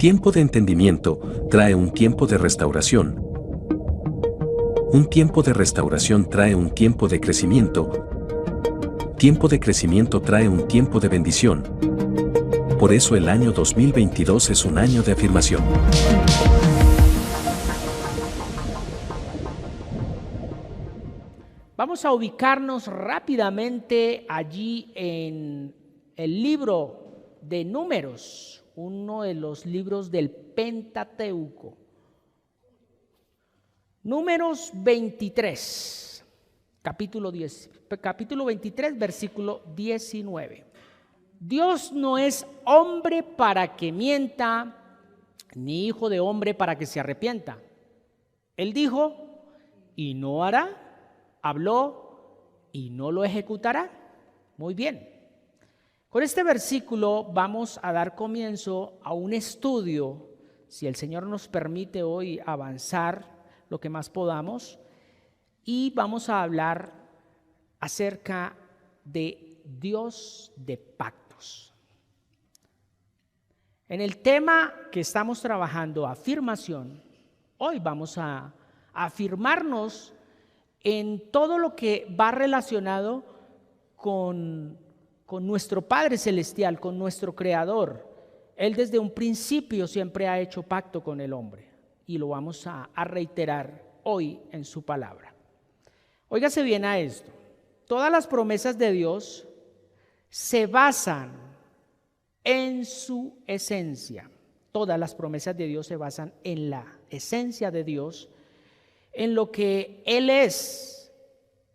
tiempo de entendimiento trae un tiempo de restauración. Un tiempo de restauración trae un tiempo de crecimiento. Tiempo de crecimiento trae un tiempo de bendición. Por eso el año 2022 es un año de afirmación. Vamos a ubicarnos rápidamente allí en el libro de Números, uno de los libros del Pentateuco. Números 23, capítulo 23, versículo 19. Dios no es hombre para que mienta, ni hijo de hombre para que se arrepienta. Él dijo y no hará. Habló y no lo ejecutará. Muy bien. Con este versículo vamos a dar comienzo a un estudio, si el Señor nos permite hoy avanzar lo que más podamos, y vamos a hablar acerca de Dios de pactos. En el tema que estamos trabajando, afirmación, hoy vamos a afirmarnos en todo lo que va relacionado con nuestro Padre Celestial, con nuestro Creador. Él desde un principio siempre ha hecho pacto con el hombre y lo vamos a reiterar hoy en su palabra. Óigase bien a esto. Todas las promesas de Dios se basan en su esencia. Todas las promesas de Dios se basan en la esencia de Dios, en lo que Él es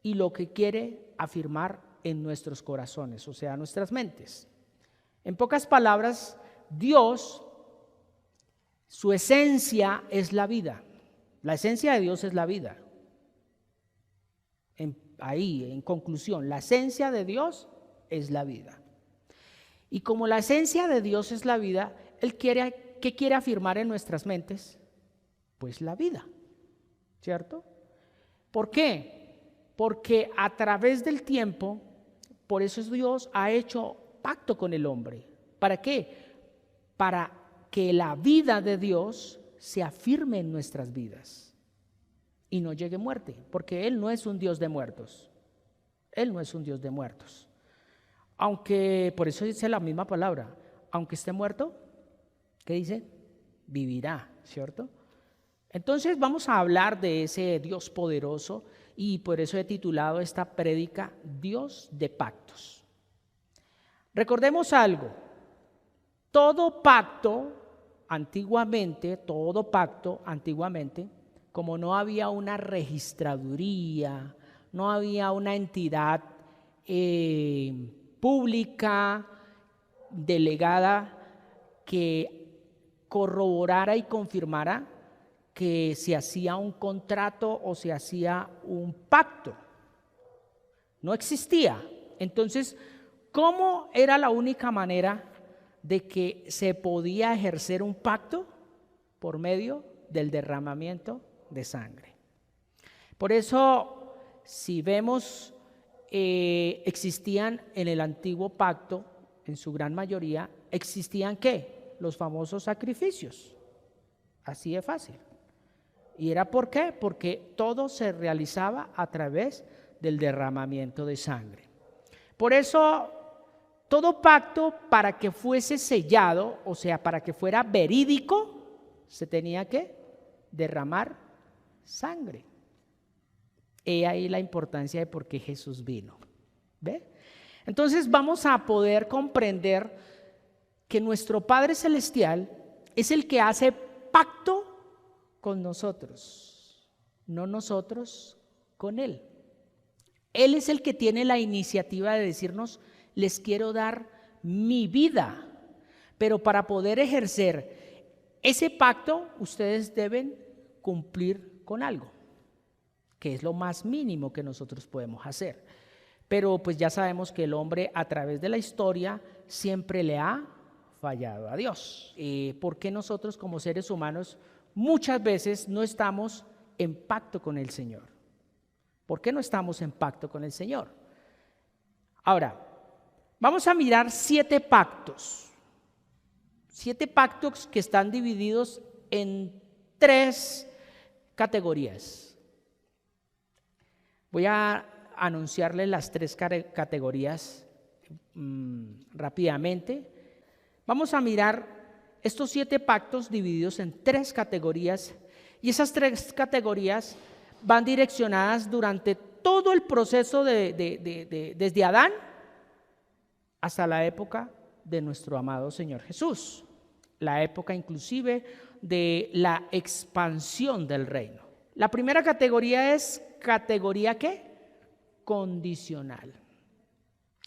y lo que quiere afirmar en nuestros corazones, o sea, nuestras mentes. En pocas palabras, Dios, su esencia es la vida. La esencia de Dios es la vida. En conclusión, la esencia de Dios es la vida. Y como la esencia de Dios es la vida, ¿qué quiere afirmar en nuestras mentes? Pues la vida. ¿Cierto? ¿Por qué? Porque a través del tiempo, por eso Dios ha hecho pacto con el hombre. ¿Para qué? Para que la vida de Dios se afirme en nuestras vidas y no llegue muerte, porque Él no es un Dios de muertos. Él no es un Dios de muertos. Aunque, por eso dice la misma palabra, aunque esté muerto, ¿qué dice? Vivirá, ¿cierto? Entonces vamos a hablar de ese Dios poderoso y por eso he titulado esta prédica Dios de pactos. Recordemos algo, todo pacto antiguamente, como no había una registraduría, no había una entidad pública, delegada, que corroborara y confirmara que se hacía un contrato o se hacía un pacto. No existía. Entonces, ¿cómo era la única manera de que se podía ejercer un pacto? Por medio del derramamiento de sangre. Por eso, si vemos, existían en el antiguo pacto, en su gran mayoría, existían ¿qué? Los famosos sacrificios. Así de fácil. ¿Y era por qué? Porque todo se realizaba a través del derramamiento de sangre. Por eso, todo pacto, para que fuese sellado, o sea, para que fuera verídico, se tenía que derramar sangre. He ahí la importancia de por qué Jesús vino. ¿Ve? Entonces vamos a poder comprender que nuestro Padre Celestial es el que hace pacto con nosotros, no nosotros con Él. Él es el que tiene la iniciativa de decirnos, les quiero dar mi vida, pero para poder ejercer ese pacto, ustedes deben cumplir con algo, que es lo más mínimo que nosotros podemos hacer. Pero pues ya sabemos que el hombre a través de la historia siempre le ha fallado a Dios. ¿Por qué nosotros como seres humanos muchas veces no estamos en pacto con el Señor? ¿Por qué no estamos en pacto con el Señor? Ahora, vamos a mirar 7 pactos. 7 pactos que están divididos en 3 categorías. Voy a anunciarles las 3 categorías rápidamente. Vamos a mirar estos 7 pactos divididos en 3 categorías, y esas 3 categorías van direccionadas durante todo el proceso desde Adán hasta la época de nuestro amado Señor Jesús, la época inclusive de la expansión del reino. La primera categoría es categoría ¿qué? Condicional.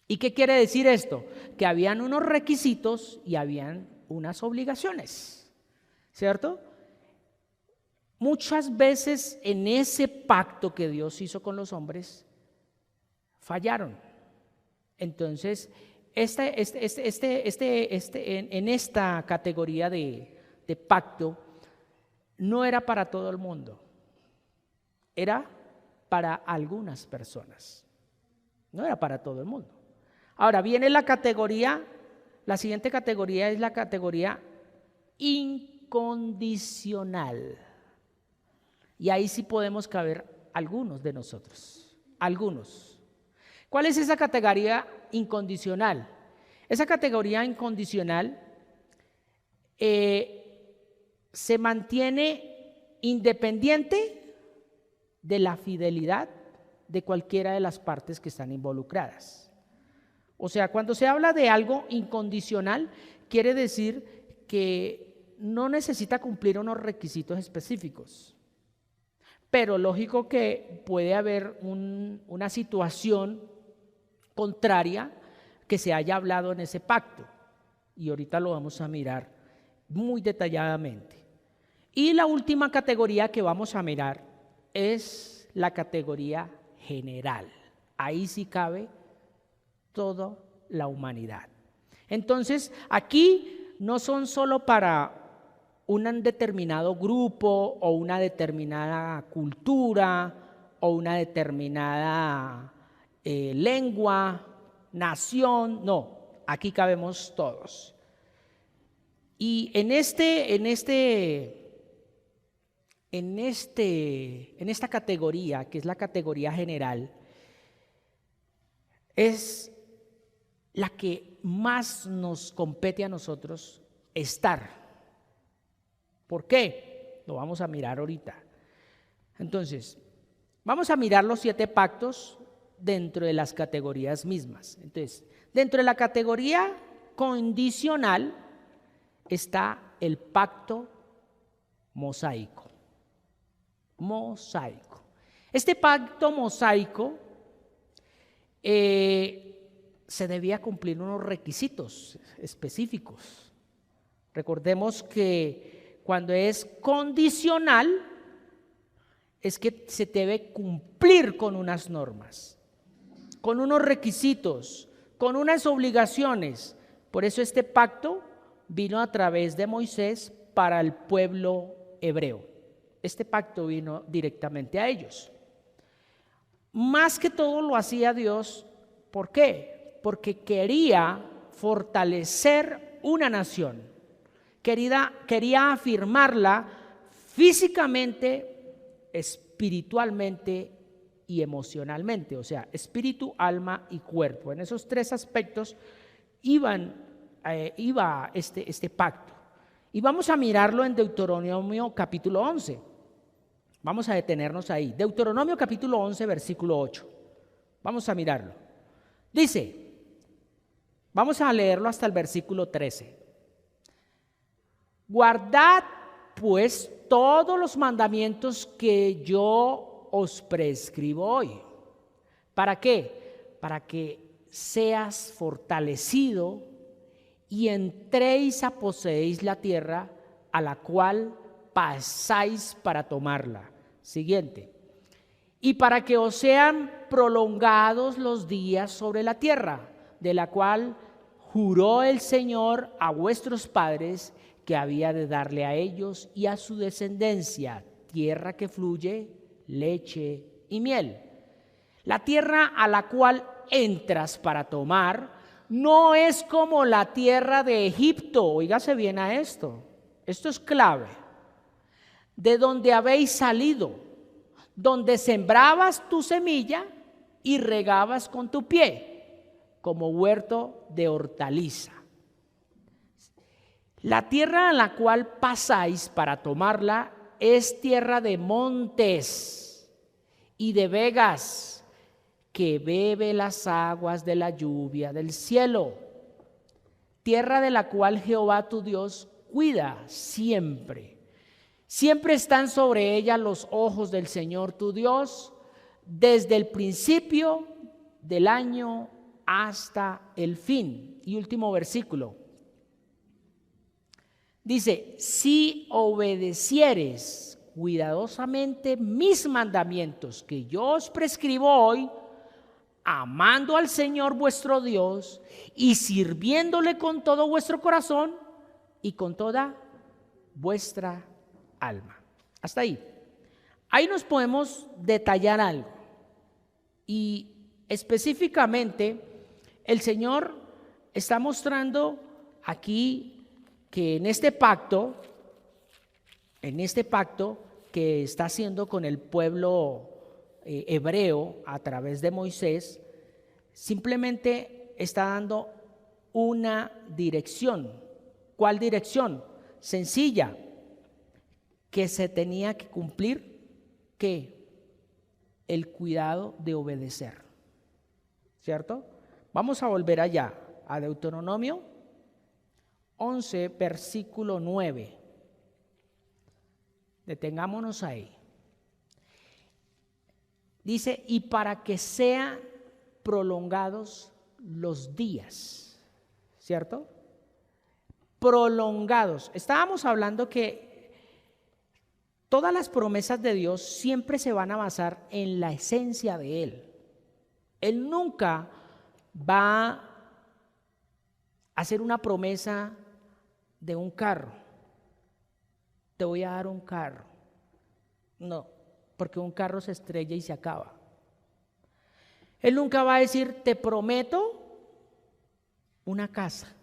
¿Y qué quiere decir esto? Que habían unos requisitos y habían unas obligaciones, ¿cierto? Muchas veces en ese pacto que Dios hizo con los hombres, fallaron. Entonces, en esta categoría de pacto, no era para todo el mundo, era para algunas personas, no era para todo el mundo. Ahora viene la siguiente categoría es la categoría incondicional. Y ahí sí podemos caber algunos de nosotros, algunos. ¿Cuál es esa categoría incondicional? Esa categoría incondicional se mantiene independiente de la fidelidad de cualquiera de las partes que están involucradas. O sea, cuando se habla de algo incondicional, quiere decir que no necesita cumplir unos requisitos específicos. Pero lógico que puede haber una situación contraria que se haya hablado en ese pacto. Y ahorita lo vamos a mirar muy detalladamente. Y la última categoría que vamos a mirar es la categoría general. Ahí sí cabe toda la humanidad. Entonces, aquí no son solo para un determinado grupo o una determinada cultura o una determinada lengua, nación, no, aquí cabemos todos. Y en esta categoría, que es la categoría general, es la que más nos compete a nosotros estar. ¿Por qué? Lo vamos a mirar ahorita. Entonces, vamos a mirar los 7 pactos dentro de las categorías mismas. Entonces, dentro de la categoría condicional está el pacto mosaico. Mosaico. Este pacto mosaico se debía cumplir unos requisitos específicos. Recordemos que cuando es condicional es que se debe cumplir con unas normas, con unos requisitos, con unas obligaciones. Por eso este pacto vino a través de Moisés para el pueblo hebreo. Este pacto vino directamente a ellos. Más que todo lo hacía Dios, ¿por qué? Porque quería fortalecer una nación, quería afirmarla físicamente, espiritualmente y emocionalmente, o sea, espíritu, alma y cuerpo. En esos 3 aspectos iba este pacto. Y vamos a mirarlo en Deuteronomio capítulo 11. Vamos a detenernos ahí. Deuteronomio capítulo 11, versículo 8. Vamos a mirarlo. Dice, vamos a leerlo hasta el versículo 13. Guardad pues todos los mandamientos que yo os prescribo hoy. ¿Para qué? Para que seas fortalecido y entréis a poseéis la tierra a la cual pasáis para tomarla. Siguiente. Y para que os sean prolongados los días sobre la tierra, de la cual juró el Señor a vuestros padres que había de darle a ellos y a su descendencia, tierra que fluye leche y miel. La tierra a la cual entras para tomar no es como la tierra de Egipto. Oígase bien a esto. Esto es clave. De donde habéis salido, donde sembrabas tu semilla y regabas con tu pie, como huerto de hortaliza. La tierra a la cual pasáis para tomarla es tierra de montes y de vegas, que bebe las aguas de la lluvia del cielo, tierra de la cual Jehová tu Dios cuida siempre. Siempre están sobre ella los ojos del Señor tu Dios, desde el principio del año hasta el fin. Y último versículo. Dice, si obedecieres cuidadosamente mis mandamientos que yo os prescribo hoy, amando al Señor vuestro Dios y sirviéndole con todo vuestro corazón y con toda vuestra alma. Hasta ahí. Ahí nos podemos detallar algo. Y específicamente el Señor está mostrando aquí que en este pacto que está haciendo con el pueblo hebreo a través de Moisés, simplemente está dando una dirección. ¿Cuál dirección? Sencilla, que se tenía que cumplir, ¿qué? El cuidado de obedecer, ¿cierto? Vamos a volver allá, a Deuteronomio 11, versículo 9. Detengámonos ahí. Dice, y para que sean prolongados los días, ¿cierto? Prolongados. Estábamos hablando que todas las promesas de Dios siempre se van a basar en la esencia de Él. Él nunca va a hacer una promesa de un carro. Te voy a dar un carro. No, porque un carro se estrella y se acaba. Él nunca va a decir, te prometo una casa.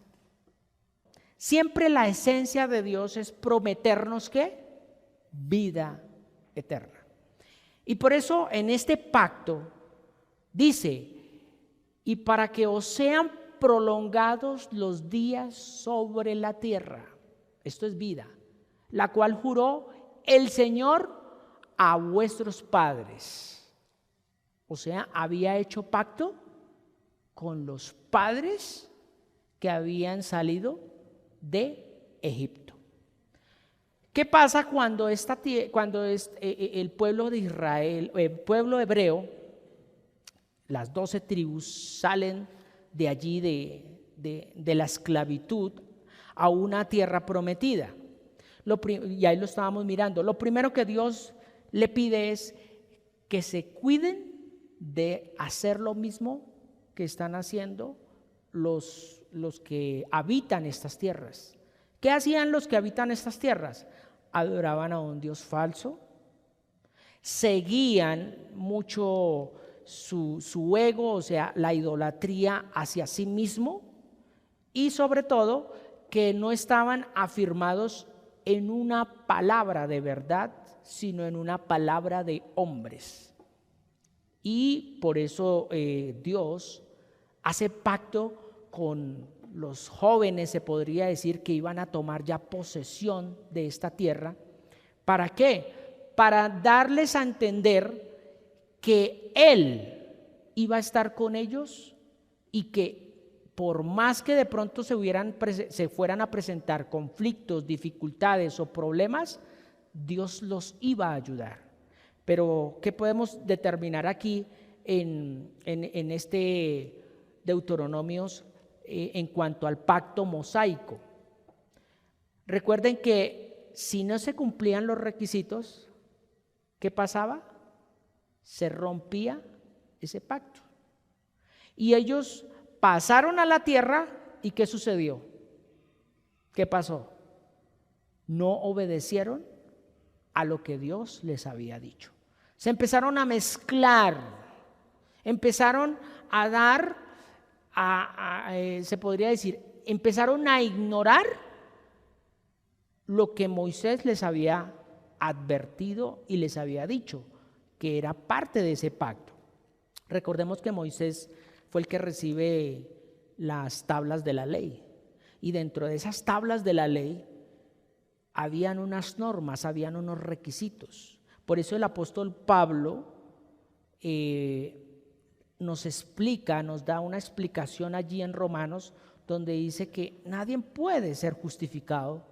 Siempre la esencia de Dios es prometernos ¿qué? Vida eterna. Y por eso en este pacto dice, y para que os sean prolongados los días sobre la tierra, esto es vida, la cual juró el Señor a vuestros padres. O sea, había hecho pacto con los padres que habían salido de Egipto. ¿Qué pasa cuando el pueblo de Israel, el pueblo hebreo, las 12 tribus salen de allí de la esclavitud a una tierra prometida? Y ahí lo estábamos mirando. Lo primero que Dios le pide es que se cuiden de hacer lo mismo que están haciendo los que habitan estas tierras. ¿Qué hacían los que habitan estas tierras? Adoraban a un Dios falso, seguían mucho su ego, o sea, la idolatría hacia sí mismo, y sobre todo que no estaban afirmados en una palabra de verdad, sino en una palabra de hombres. Y por eso Dios hace pacto con los jóvenes, se podría decir, que iban a tomar ya posesión de esta tierra. ¿Para qué? Para darles a entender que Él iba a estar con ellos y que por más que de pronto se fueran a presentar conflictos, dificultades o problemas, Dios los iba a ayudar. Pero ¿qué podemos determinar aquí en este Deuteronomios en cuanto al pacto mosaico? Recuerden que si no se cumplían los requisitos, ¿qué pasaba? Se rompía ese pacto. Y ellos pasaron a la tierra, ¿y qué sucedió? ¿Qué pasó? No obedecieron a lo que Dios les había dicho. Se empezaron a mezclar, empezaron a se podría decir, empezaron a ignorar lo que Moisés les había advertido y les había dicho, que era parte de ese pacto. Recordemos que Moisés fue el que recibe las tablas de la ley, y dentro de esas tablas de la ley habían unas normas, habían unos requisitos. Por eso el apóstol Pablo nos explica, nos da una explicación allí en Romanos, donde dice que nadie puede ser justificado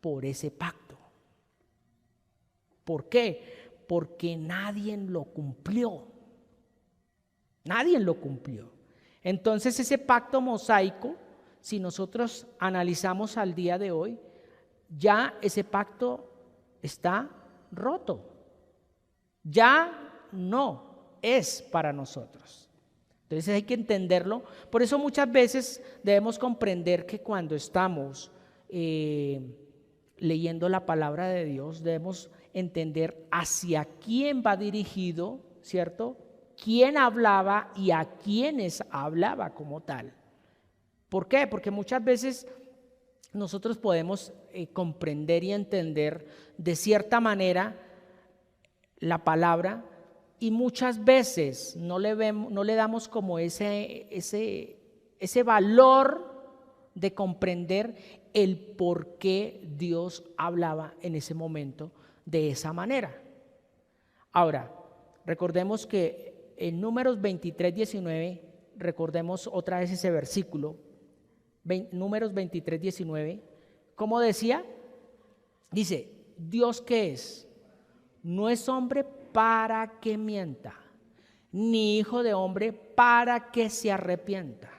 por ese pacto. ¿Por qué? Porque nadie lo cumplió. Nadie lo cumplió. Entonces ese pacto mosaico, si nosotros analizamos al día de hoy, ya ese pacto está roto. Ya no es para nosotros. Entonces hay que entenderlo. Por eso muchas veces debemos comprender que cuando estamos leyendo la palabra de Dios, debemos entender hacia quién va dirigido, ¿cierto? Quién hablaba y a quiénes hablaba como tal. ¿Por qué? Porque muchas veces nosotros podemos comprender y entender de cierta manera la palabra, y muchas veces no le damos como ese valor de comprender el por qué Dios hablaba en ese momento de esa manera. Ahora, recordemos que en Números 23:19, recordemos otra vez ese versículo, Números 23:19, ¿cómo decía? Dice, ¿Dios qué es? No es hombre para que mienta, ni hijo de hombre para que se arrepienta.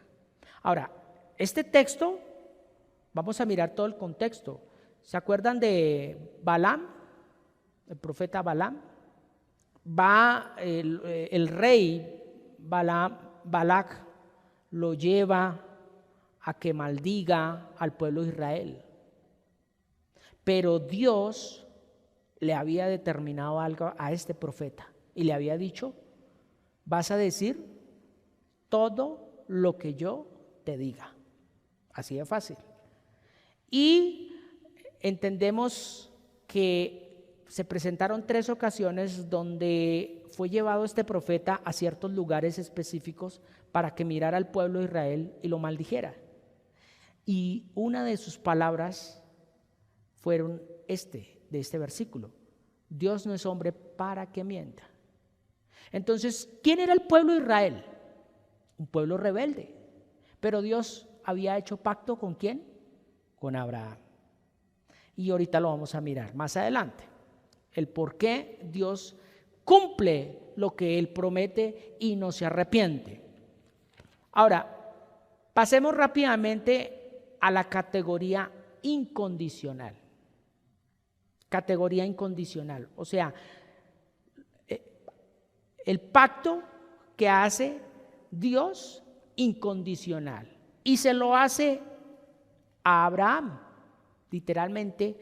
Ahora, este texto, vamos a mirar todo el contexto. ¿Se acuerdan de Balaam? El profeta Balaam. Va el rey Balac, lo lleva a que maldiga al pueblo de Israel. Pero Dios le había determinado algo a este profeta y le había dicho, vas a decir todo lo que yo te diga. Así de fácil. Y entendemos que se presentaron 3 ocasiones donde fue llevado este profeta a ciertos lugares específicos para que mirara al pueblo de Israel y lo maldijera. Y una de sus palabras fueron de este versículo: Dios no es hombre para que mienta. Entonces, ¿quién era el pueblo de Israel? Un pueblo rebelde. Pero Dios había hecho pacto ¿con quién? Con Abraham. Y ahorita lo vamos a mirar más adelante. El por qué Dios cumple lo que Él promete y no se arrepiente. Ahora, pasemos rápidamente a la categoría incondicional. Categoría incondicional, o sea, el pacto que hace Dios incondicional, y se lo hace a Abraham. Literalmente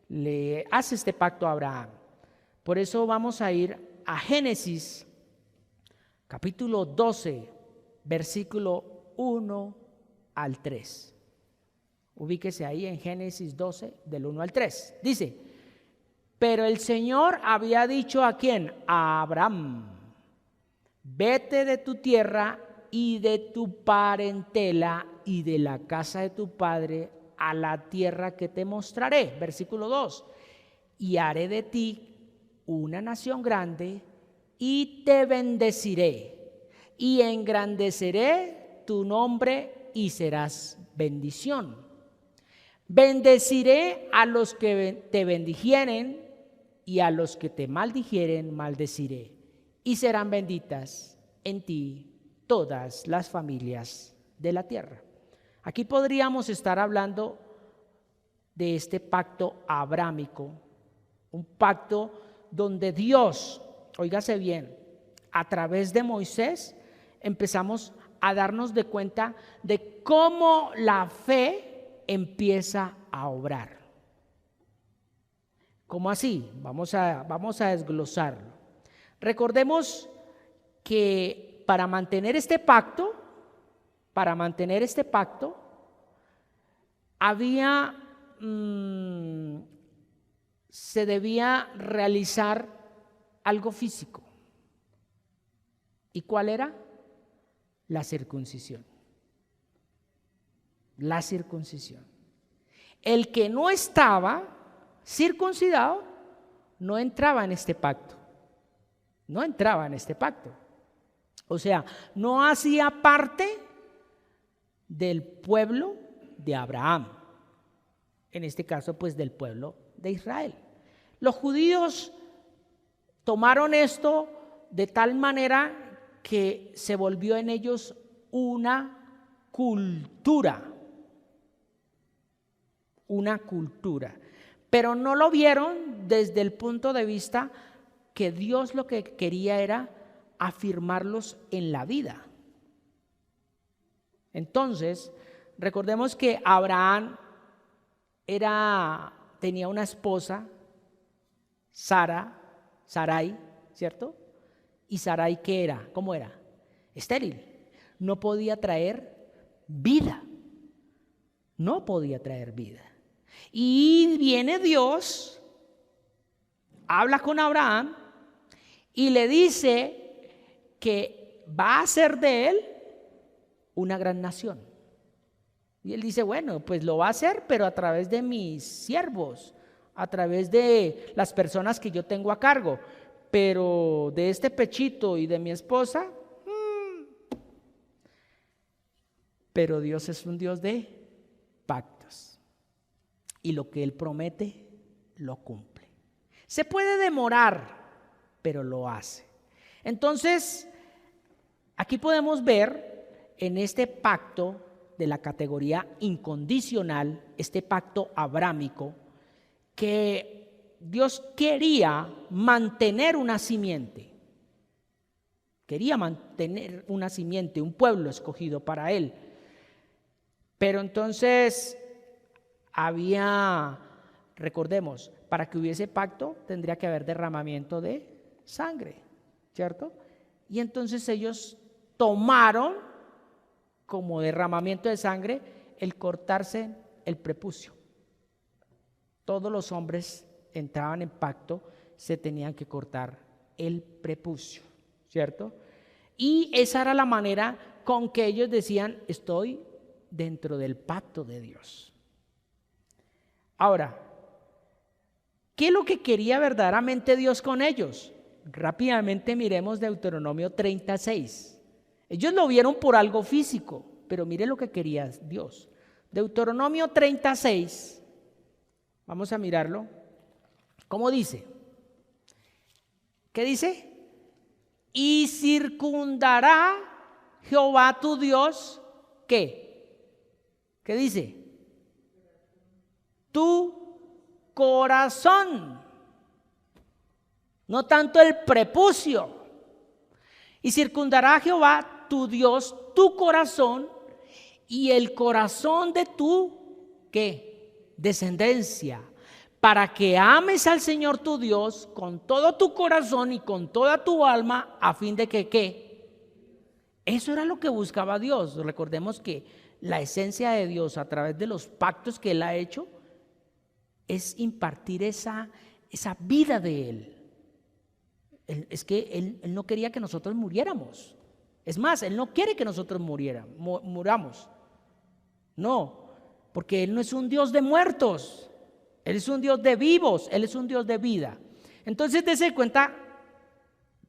le hace este pacto a Abraham. Por eso vamos a ir a Génesis capítulo 12, versículo 1 al 3. Ubíquese ahí en Génesis 12, del 1 al 3. Dice: pero el Señor había dicho ¿a quién? A Abraham: vete de tu tierra y de tu parentela y de la casa de tu padre a la tierra que te mostraré. Versículo 2: y haré de ti una nación grande y te bendeciré y engrandeceré tu nombre y serás bendición. Bendeciré a los que te bendijeren y a los que te maldijeren maldeciré, y serán benditas en ti todas las familias de la tierra. Aquí podríamos estar hablando de este pacto abrámico, un pacto donde Dios, óigase bien, a través de Moisés empezamos a darnos de cuenta de cómo la fe empieza a obrar. ¿Cómo así? Vamos a desglosarlo. Recordemos que para mantener este pacto, para mantener este pacto, se debía realizar algo físico. ¿Y cuál era? La circuncisión. La circuncisión. El que no estaba circuncidado no entraba en este pacto. No entraba en este pacto. O sea, no hacía parte del pueblo de Abraham. En este caso, pues del pueblo de Israel. Los judíos tomaron esto de tal manera que se volvió en ellos una cultura. Una cultura. Pero no lo vieron desde el punto de vista que Dios lo que quería era afirmarlos en la vida. Entonces, recordemos que Abraham tenía una esposa, Sarai, ¿cierto? ¿Y Sarai qué era? ¿Cómo era? Estéril. No podía traer vida. No podía traer vida. Y viene Dios, habla con Abraham y le dice que va a hacer de él una gran nación. Y él dice, bueno, pues lo va a hacer, pero a través de mis siervos, a través de las personas que yo tengo a cargo. Pero de este pechito y de mi esposa, pero Dios es un Dios de pactos. Y lo que Él promete, lo cumple. Se puede demorar, pero lo hace. Entonces, aquí podemos ver en este pacto de la categoría incondicional, este pacto abrámico, que Dios quería mantener una simiente. Quería mantener una simiente, un pueblo escogido para Él. Pero entonces recordemos, para que hubiese pacto tendría que haber derramamiento de sangre, ¿cierto? Y entonces ellos tomaron como derramamiento de sangre el cortarse el prepucio. Todos los hombres entraban en pacto, se tenían que cortar el prepucio, ¿cierto? Y esa era la manera con que ellos decían, estoy dentro del pacto de Dios. Ahora, ¿qué es lo que quería verdaderamente Dios con ellos? Rápidamente miremos Deuteronomio 36. Ellos lo vieron por algo físico, pero mire lo que quería Dios. Deuteronomio 36, vamos a mirarlo. ¿Cómo dice? ¿Qué dice? Y circundará Jehová tu Dios, ¿qué? ¿Qué dice? Tu corazón, no tanto el prepucio. Y circundará Jehová tu Dios tu corazón y el corazón de tu ¿qué? Descendencia, para que ames al Señor tu Dios con todo tu corazón y con toda tu alma, a fin de que ¿qué? Eso era lo que buscaba Dios. Recordemos que la esencia de Dios a través de los pactos que Él ha hecho es impartir esa vida de Él. Es que Él no quería que nosotros muriéramos. Es más, Él no quiere que nosotros muramos. No, porque Él no es un Dios de muertos. Él es un Dios de vivos. Él es un Dios de vida. Entonces, dése cuenta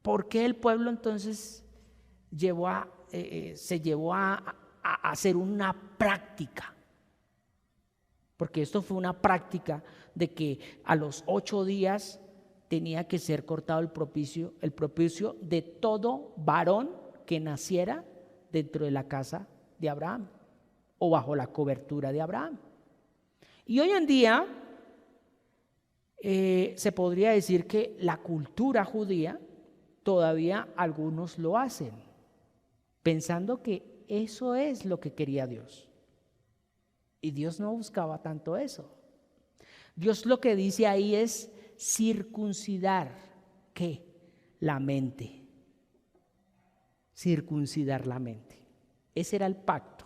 por qué el pueblo entonces se llevó a hacer una práctica. Porque esto fue una práctica de que a los 8 días tenía que ser cortado el propicio de todo varón que naciera dentro de la casa de Abraham o bajo la cobertura de Abraham. Y hoy en día se podría decir que la cultura judía todavía algunos lo hacen, pensando que eso es lo que quería Dios. Y Dios no buscaba tanto eso. Dios lo que dice ahí es circuncidar, ¿qué? La mente. Circuncidar la mente. Ese era el pacto.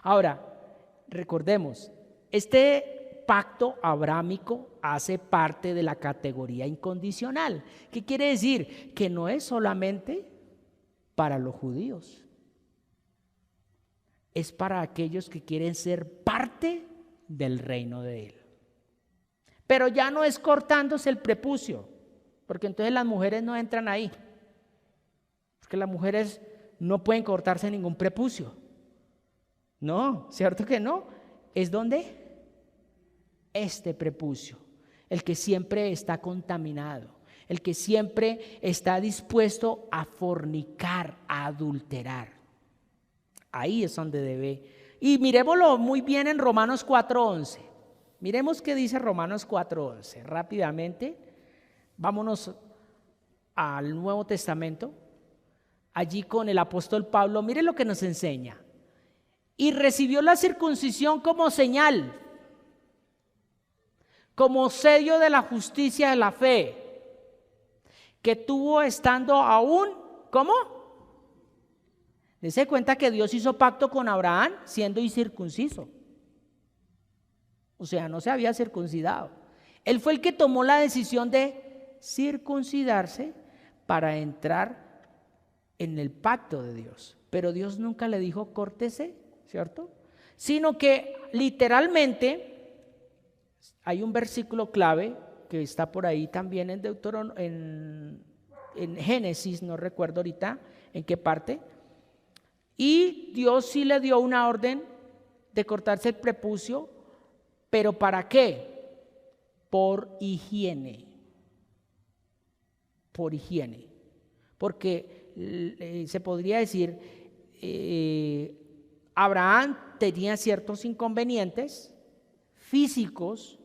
Ahora, recordemos, este pacto abrámico hace parte de la categoría incondicional. ¿Qué quiere decir? Que no es solamente para los judíos, es para aquellos que quieren ser parte del reino de Él. Pero ya no es cortándose el prepucio, porque entonces las mujeres no entran ahí, porque las mujeres no pueden cortarse ningún prepucio. No, ¿cierto que no? ¿Es dónde? Este prepucio, el que siempre está contaminado, el que siempre está dispuesto a fornicar, a adulterar. Ahí es donde debe. Y miremoslo muy bien en Romanos 4:11. Miremos qué dice Romanos 4:11. Rápidamente, vámonos al Nuevo Testamento. Allí con el apóstol Pablo, mire lo que nos enseña. Y recibió la circuncisión como señal, como sello de la justicia de la fe, que tuvo estando aún, ¿cómo? Dese cuenta que Dios hizo pacto con Abraham siendo incircunciso. O sea, no se había circuncidado. Él fue el que tomó la decisión de circuncidarse para entrar en el pacto de Dios. Pero Dios nunca le dijo córtese, ¿cierto? Sino que literalmente hay un versículo clave que está por ahí también en Génesis, no recuerdo ahorita en qué parte. Y Dios sí le dio una orden de cortarse el prepucio, pero ¿para qué? Por higiene. Por higiene. Porque se podría decir, Abraham tenía ciertos inconvenientes físicos,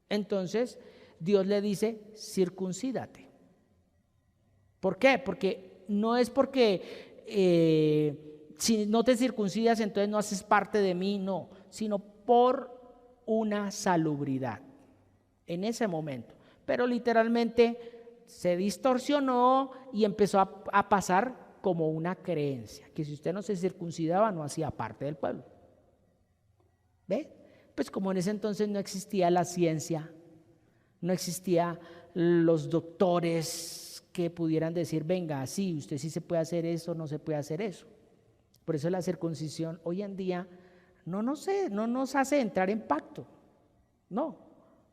entonces Dios le dice, circuncídate. ¿Por qué? Porque no es porque si no te circuncidas entonces no haces parte de mí, no, sino por una salubridad en ese momento. Pero literalmente se distorsionó y empezó a pasar como una creencia, que si usted no se circuncidaba no hacía parte del pueblo. ¿Ve? Pues como en ese entonces no existía la ciencia, no existía los doctores que pudieran decir, venga, sí, usted sí se puede hacer eso, no se puede hacer eso. Por eso la circuncisión hoy en día no nos hace entrar en pacto. No,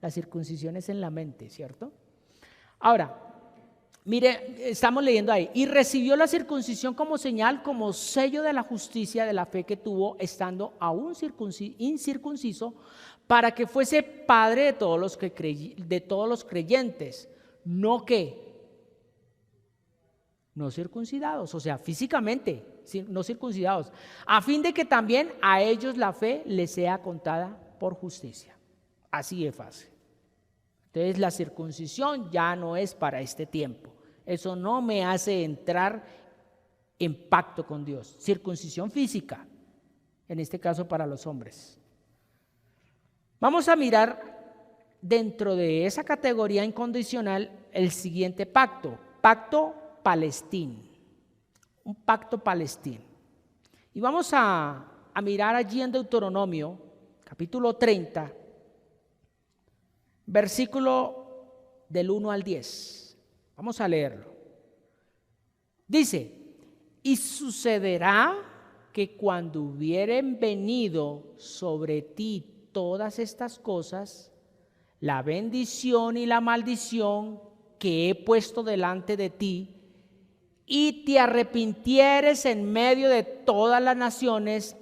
la circuncisión es en la mente, ¿cierto? Ahora, mire, estamos leyendo ahí, y recibió la circuncisión como señal, como sello de la justicia de la fe que tuvo, estando aún incircunciso, para que fuese padre de todos los creyentes, no circuncidados, o sea, físicamente, no circuncidados, a fin de que también a ellos la fe les sea contada por justicia. Así es fácil. Entonces la circuncisión ya no es para este tiempo. Eso no me hace entrar en pacto con Dios. Circuncisión física, en este caso para los hombres. Vamos a mirar dentro de esa categoría incondicional el siguiente pacto, pacto palestino, un pacto palestino. Y vamos a mirar allí en Deuteronomio, capítulo 30, versículo del 1 al 10. Vamos a leerlo. Dice, y sucederá que cuando hubieren venido sobre ti todas estas cosas, la bendición y la maldición que he puesto delante de ti, y te arrepintieres en medio de todas las naciones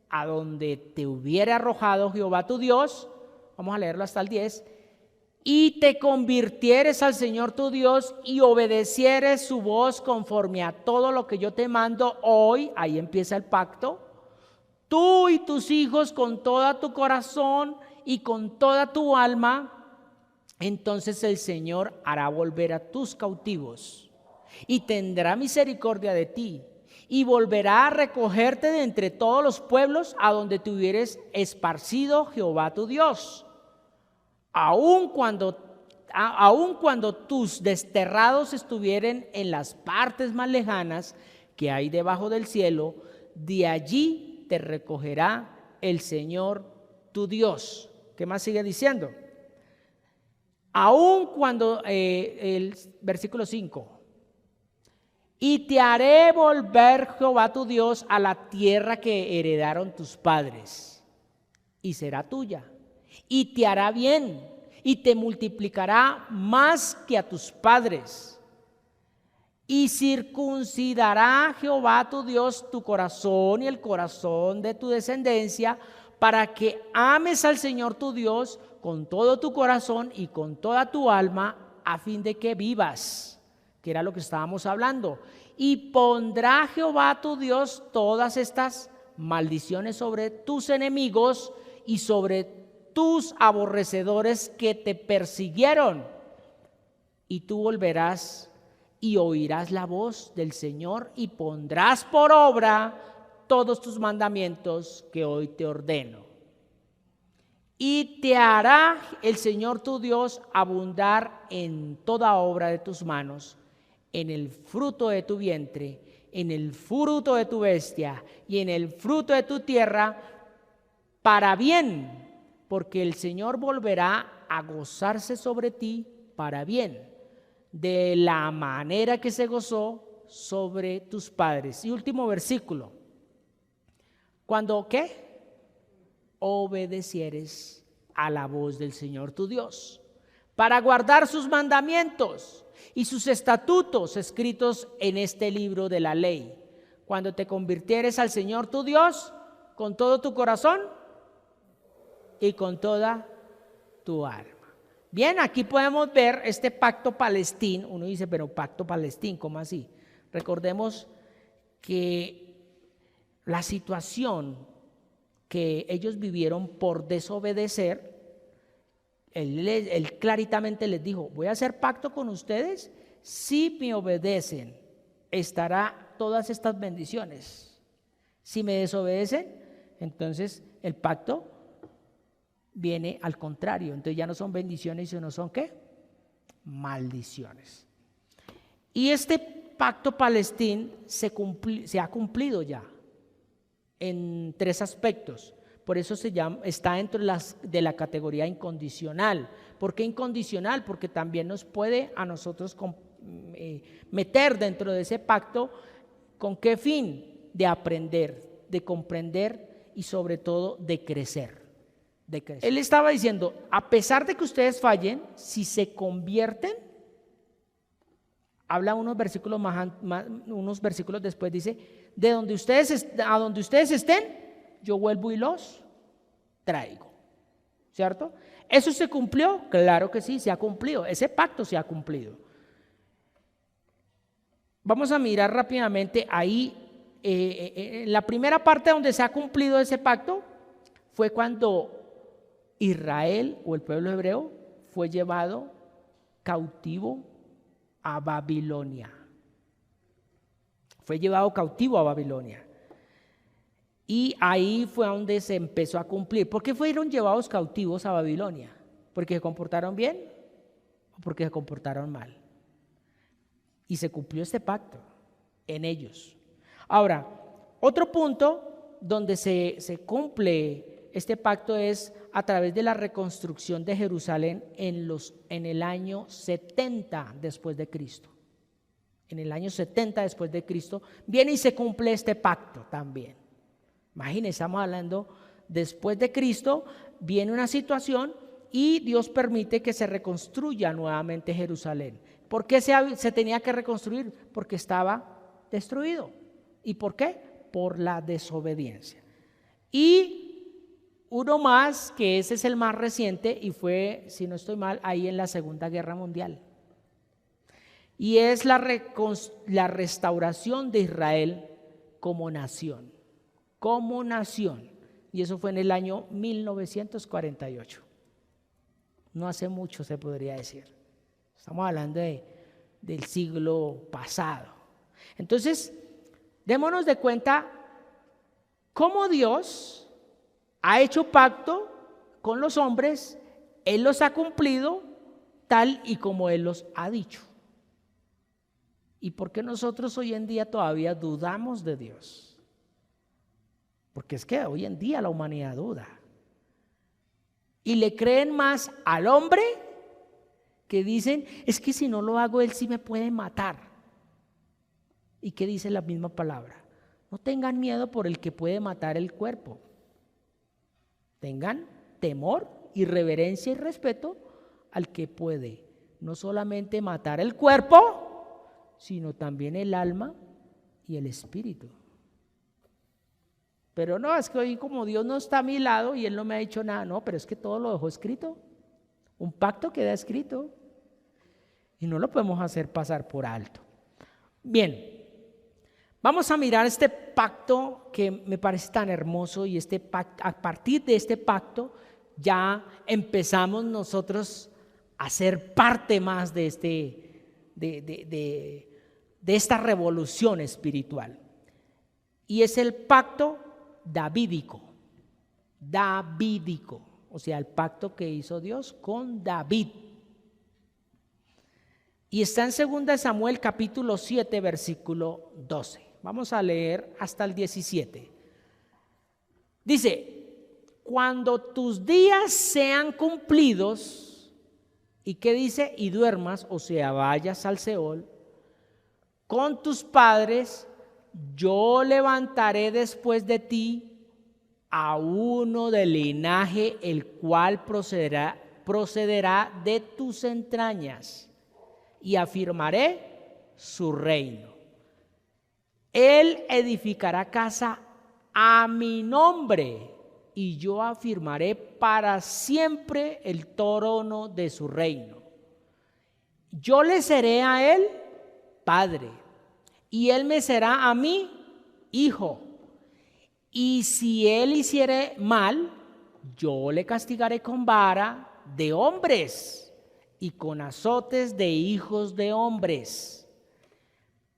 a donde te hubiere arrojado Jehová tu Dios, vamos a leerlo hasta el 10, y te convirtieres al Señor tu Dios y obedecieres su voz conforme a todo lo que yo te mando hoy, ahí empieza el pacto, tú y tus hijos con todo tu corazón y con toda tu alma, entonces el Señor hará volver a tus cautivos y tendrá misericordia de ti y volverá a recogerte de entre todos los pueblos a donde te hubieres esparcido Jehová tu Dios. Aun cuando tus desterrados estuvieren en las partes más lejanas que hay debajo del cielo, de allí te recogerá el Señor tu Dios. ¿Qué más sigue diciendo? Aun cuando, el versículo 5, y te haré volver, Jehová tu Dios, a la tierra que heredaron tus padres, y será tuya, y te hará bien, y te multiplicará más que a tus padres, y circuncidará Jehová tu Dios tu corazón y el corazón de tu descendencia, para que ames al Señor tu Dios con todo tu corazón y con toda tu alma, a fin de que vivas, que era lo que estábamos hablando. Y pondrá Jehová tu Dios todas estas maldiciones sobre tus enemigos y sobre tus aborrecedores que te persiguieron. Y tú volverás y oirás la voz del Señor y pondrás por obra todos tus mandamientos que hoy te ordeno. Y te hará el Señor tu Dios abundar en toda obra de tus manos, en el fruto de tu vientre, en el fruto de tu bestia y en el fruto de tu tierra, para bien, porque el Señor volverá a gozarse sobre ti para bien, de la manera que se gozó sobre tus padres. Y último versículo. Cuando, ¿qué? Obedecieres a la voz del Señor tu Dios, para guardar sus mandamientos y sus estatutos escritos en este libro de la ley, cuando te convirtieres al Señor tu Dios con todo tu corazón y con toda tu alma. Bien, aquí podemos ver este pacto palestín. Uno dice, pero pacto palestín, ¿cómo así? Recordemos que la situación que ellos vivieron por desobedecer, él claritamente les dijo, voy a hacer pacto con ustedes, si me obedecen, estará todas estas bendiciones. Si me desobedecen, entonces el pacto viene al contrario, entonces ya no son bendiciones, sino son ¿qué? Maldiciones. Y este pacto palestín se ha cumplido ya en 3 aspectos. Por eso está dentro de la categoría incondicional. ¿Por qué incondicional? Porque también nos puede a nosotros meter dentro de ese pacto. ¿Con qué fin? De aprender, de comprender y sobre todo de crecer. Él estaba diciendo, a pesar de que ustedes fallen, si se convierten, habla unos versículos unos versículos después, dice, a donde ustedes estén, yo vuelvo y los traigo, ¿cierto? ¿Eso se cumplió? Claro que sí, se ha cumplido, ese pacto se ha cumplido. Vamos a mirar rápidamente ahí, en la primera parte donde se ha cumplido ese pacto, fue cuando Israel o el pueblo hebreo fue llevado cautivo a Babilonia. Fue llevado cautivo a Babilonia. Y ahí fue donde se empezó a cumplir. ¿Por qué fueron llevados cautivos a Babilonia? ¿Porque se comportaron bien o porque se comportaron mal? Y se cumplió este pacto en ellos. Ahora, otro punto donde se cumple este pacto es a través de la reconstrucción de Jerusalén en el año 70 después de Cristo. En el año 70 después de Cristo viene y se cumple este pacto también. Imagínense, estamos hablando después de Cristo, viene una situación y Dios permite que se reconstruya nuevamente Jerusalén. ¿Por qué se tenía que reconstruir? Porque estaba destruido. ¿Y por qué? Por la desobediencia. Y uno más, que ese es el más reciente y fue, si no estoy mal, ahí en la Segunda Guerra Mundial. Y es la restauración de Israel como nación. Como nación. Y eso fue en el año 1948. No hace mucho, se podría decir. Estamos hablando del siglo pasado. Entonces, démonos de cuenta cómo Dios ha hecho pacto con los hombres, Él los ha cumplido tal y como Él los ha dicho. ¿Y por qué nosotros hoy en día todavía dudamos de Dios? Porque es que hoy en día la humanidad duda. Y le creen más al hombre, que dicen, es que si no lo hago, él sí me puede matar. ¿Y qué dice la misma palabra? No tengan miedo por el que puede matar el cuerpo. Tengan temor y reverencia y respeto al que puede no solamente matar el cuerpo, sino también el alma y el espíritu. Pero no, es que hoy como Dios no está a mi lado y Él no me ha dicho nada, no, pero es que todo lo dejó escrito. Un pacto queda escrito y no lo podemos hacer pasar por alto. Bien, vamos a mirar este pacto que me parece tan hermoso, y este pacto, a partir de este pacto ya empezamos nosotros a ser parte más de esta revolución espiritual. Y es el pacto davídico, o sea, el pacto que hizo Dios con David. Y está en 2 Samuel capítulo 7 versículo 12. Vamos a leer hasta el 17. Dice, cuando tus días sean cumplidos, ¿y qué dice? Y duermas, o sea, vayas al Seol, con tus padres, yo levantaré después de ti a uno del linaje, el cual procederá de tus entrañas, y afirmaré su reino. Él edificará casa a mi nombre, y yo afirmaré para siempre el trono de su reino. Yo le seré a él padre, y él me será a mí hijo. Y si él hiciere mal, yo le castigaré con vara de hombres y con azotes de hijos de hombres.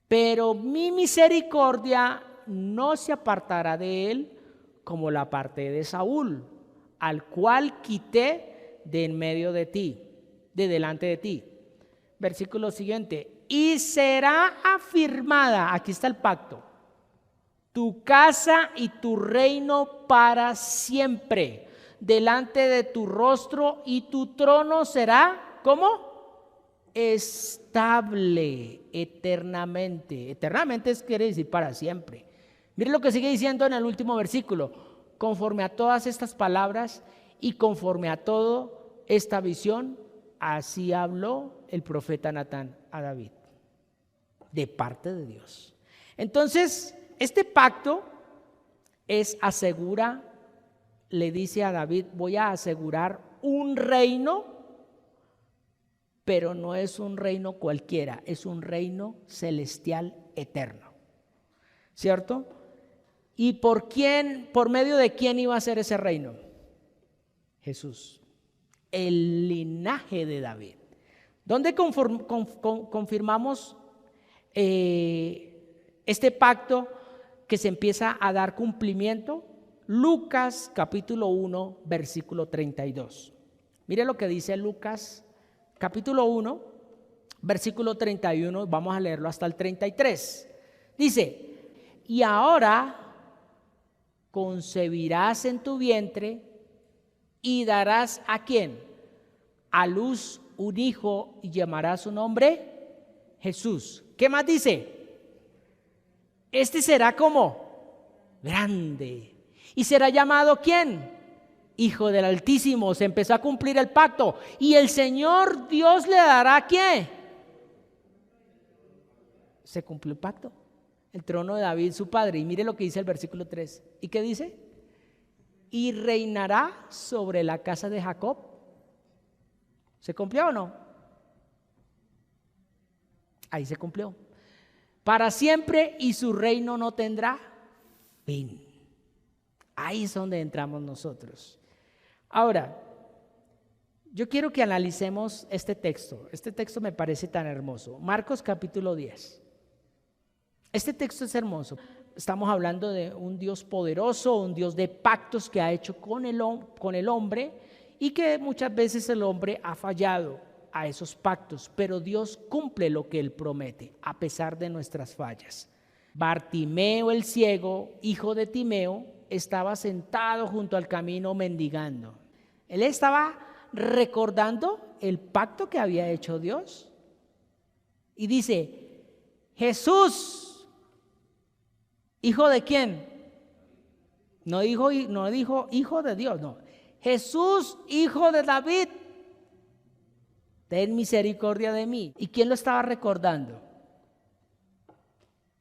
Pero mi misericordia no se apartará de él, como la aparté de Saúl, al cual quité de en medio de ti, de delante de ti. Versículo siguiente. Y será afirmada, aquí está el pacto, tu casa y tu reino para siempre, delante de tu rostro, y tu trono será, ¿cómo? Estable eternamente. Eternamente quiere decir para siempre. Mire lo que sigue diciendo en el último versículo. Conforme a todas estas palabras y conforme a toda esta visión, así habló el profeta Natán a David, de parte de Dios. Entonces, este pacto le dice a David, voy a asegurar un reino, pero no es un reino cualquiera, es un reino celestial eterno, ¿cierto? ¿Y por medio de quién iba a ser ese reino? Jesús, el linaje de David. ¿Dónde confirmamos este pacto que se empieza a dar cumplimiento? Lucas capítulo 1 versículo 32. Mire lo que dice Lucas capítulo 1 versículo 31, vamos a leerlo hasta el 33. Dice, y ahora concebirás en tu vientre y darás ¿a quién? A luz un hijo, y llamarás su nombre Jesús. ¿Qué más dice? Este será como grande y será llamado ¿quién? Hijo del Altísimo. Se empezó a cumplir el pacto, y el Señor Dios le dará ¿qué? Se cumplió el pacto, el trono de David su padre. Y mire lo que dice el versículo 3. ¿Y qué dice? Y reinará sobre la casa de Jacob. ¿Se cumplió o no? Ahí se cumplió. Para siempre, y su reino no tendrá fin. Ahí es donde entramos nosotros. Ahora, yo quiero que analicemos este texto. Este texto me parece tan hermoso. Marcos capítulo 10. Este texto es hermoso. Estamos hablando de un Dios poderoso, un Dios de pactos que ha hecho con el hombre, y que muchas veces el hombre ha fallado a esos pactos, pero Dios cumple lo que Él promete a pesar de nuestras fallas. Bartimeo el ciego, hijo de Timeo, estaba sentado junto al camino mendigando. Él estaba recordando el pacto que había hecho Dios. Y dice, Jesús, ¿hijo de quién? No dijo hijo de Dios, no. Jesús, hijo de David, ten misericordia de mí. ¿Y quién lo estaba recordando?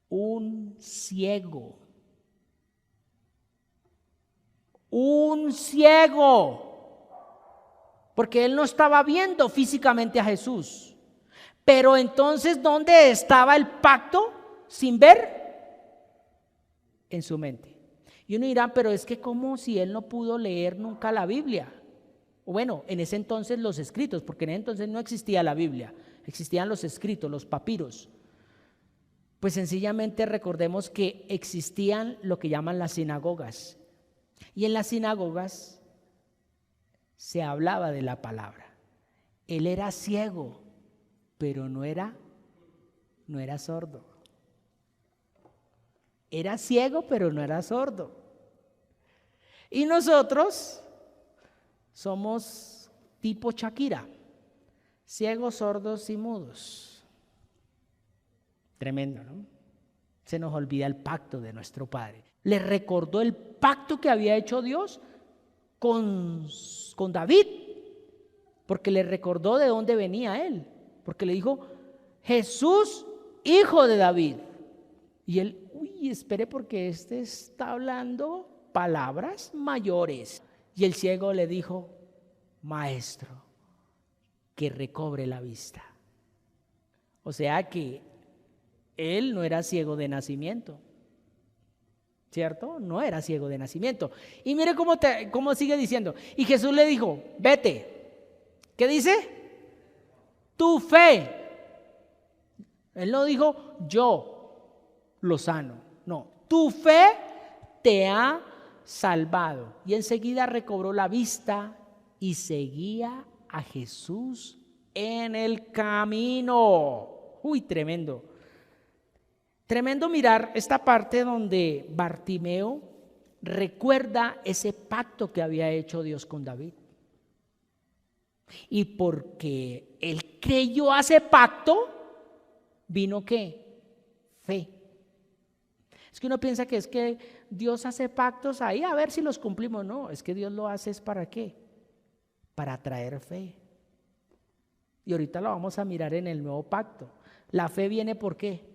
Un ciego. Un ciego. Porque él no estaba viendo físicamente a Jesús. Pero entonces, ¿dónde estaba el pacto sin ver? En su mente. Y uno dirá, pero es que como si él no pudo leer nunca la Biblia. Bueno, en ese entonces los escritos, porque en ese entonces no existía la Biblia, existían los escritos, los papiros. Pues sencillamente recordemos que existían lo que llaman las sinagogas. Y en las sinagogas se hablaba de la palabra. Él era ciego, pero no era sordo. Era ciego, pero no era sordo. Y nosotros somos tipo Shakira, ciegos, sordos y mudos. Tremendo, ¿no? Se nos olvida el pacto de nuestro Padre. Le recordó el pacto que había hecho Dios con David, porque le recordó de dónde venía él, porque le dijo, Jesús, hijo de David. Y él, espere, porque este está hablando palabras mayores. Y el ciego le dijo, maestro, que recobre la vista. O sea que él no era ciego de nacimiento, ¿cierto? No era ciego de nacimiento. Y mire cómo sigue diciendo. Y Jesús le dijo, vete. ¿Qué dice? Tu fe. Él no dijo, yo lo sano. No, tu fe te ha salvado. Y enseguida recobró la vista y seguía a Jesús en el camino. Tremendo. Tremendo mirar esta parte donde Bartimeo recuerda ese pacto que había hecho Dios con David. Y porque él creyó a ese pacto, vino ¿qué? Fe. Es que uno piensa que es que Dios hace pactos ahí a ver si los cumplimos. No, es que Dios lo hace es ¿para qué? Para traer fe. Y ahorita lo vamos a mirar en el nuevo pacto. La fe viene ¿por qué?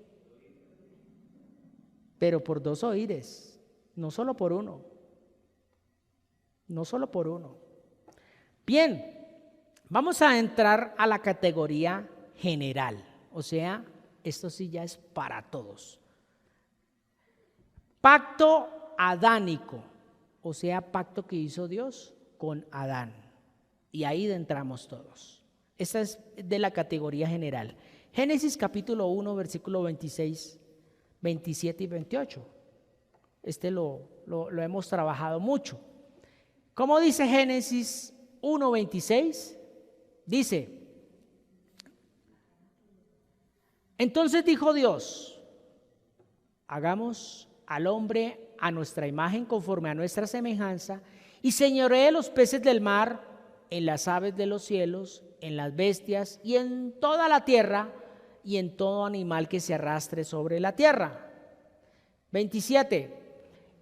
Pero por dos oíres, no solo por uno. No solo por uno. Bien, vamos a entrar a la categoría general. O sea, esto sí ya es para todos. Pacto adánico, o sea, pacto que hizo Dios con Adán. Y ahí entramos todos. Esta es de la categoría general. Génesis capítulo 1, versículo 26, 27 y 28. Este lo hemos trabajado mucho. ¿Cómo dice Génesis 1, 26? Dice, entonces dijo Dios, hagamos al hombre a nuestra imagen conforme a nuestra semejanza y señoree los peces del mar, en las aves de los cielos, en las bestias y en toda la tierra y en todo animal que se arrastre sobre la tierra. 27.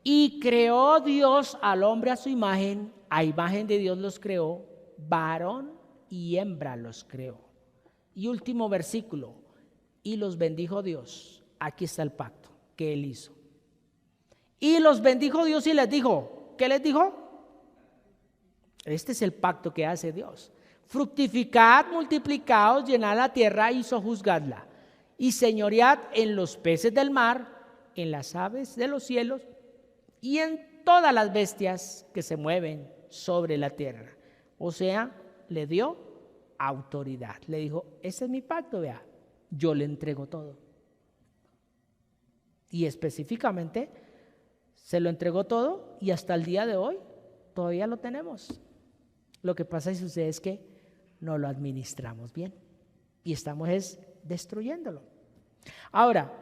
Y creó Dios al hombre a su imagen, a imagen de Dios los creó, varón y hembra los creó. Y último versículo, y los bendijo Dios. Aquí está el pacto que él hizo. Y los bendijo Dios y les dijo, ¿qué les dijo? Este es el pacto que hace Dios. Fructificad, multiplicaos, llenad la tierra y sojuzgadla. Y señoread en los peces del mar, en las aves de los cielos y en todas las bestias que se mueven sobre la tierra. O sea, le dio autoridad. Le dijo, ese es mi pacto, vea, yo le entrego todo. Y específicamente se lo entregó todo y hasta el día de hoy todavía lo tenemos. Lo que pasa y sucede es que no lo administramos bien y estamos destruyéndolo. Ahora,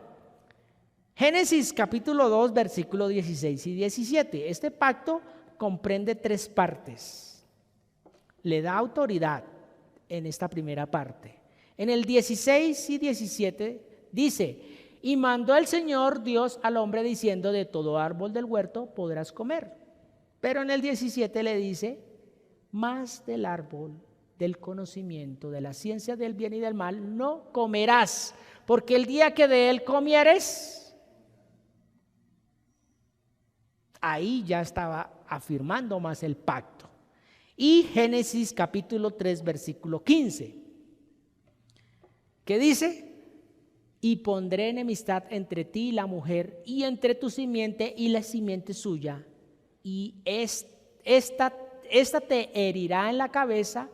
Génesis capítulo 2, versículo 16 y 17. Este pacto comprende 3 partes. Le da autoridad en esta primera parte. En el 16 y 17 dice: y mandó el Señor Dios al hombre diciendo: de todo árbol del huerto podrás comer. Pero en el 17 le dice: más del árbol del conocimiento de la ciencia del bien y del mal no comerás, porque el día que de él comieres, ahí ya estaba afirmando más el pacto. Y Génesis capítulo 3 versículo 15, que dice: y pondré enemistad entre ti y la mujer, y entre tu simiente y la simiente suya, y esta te herirá en la cabeza,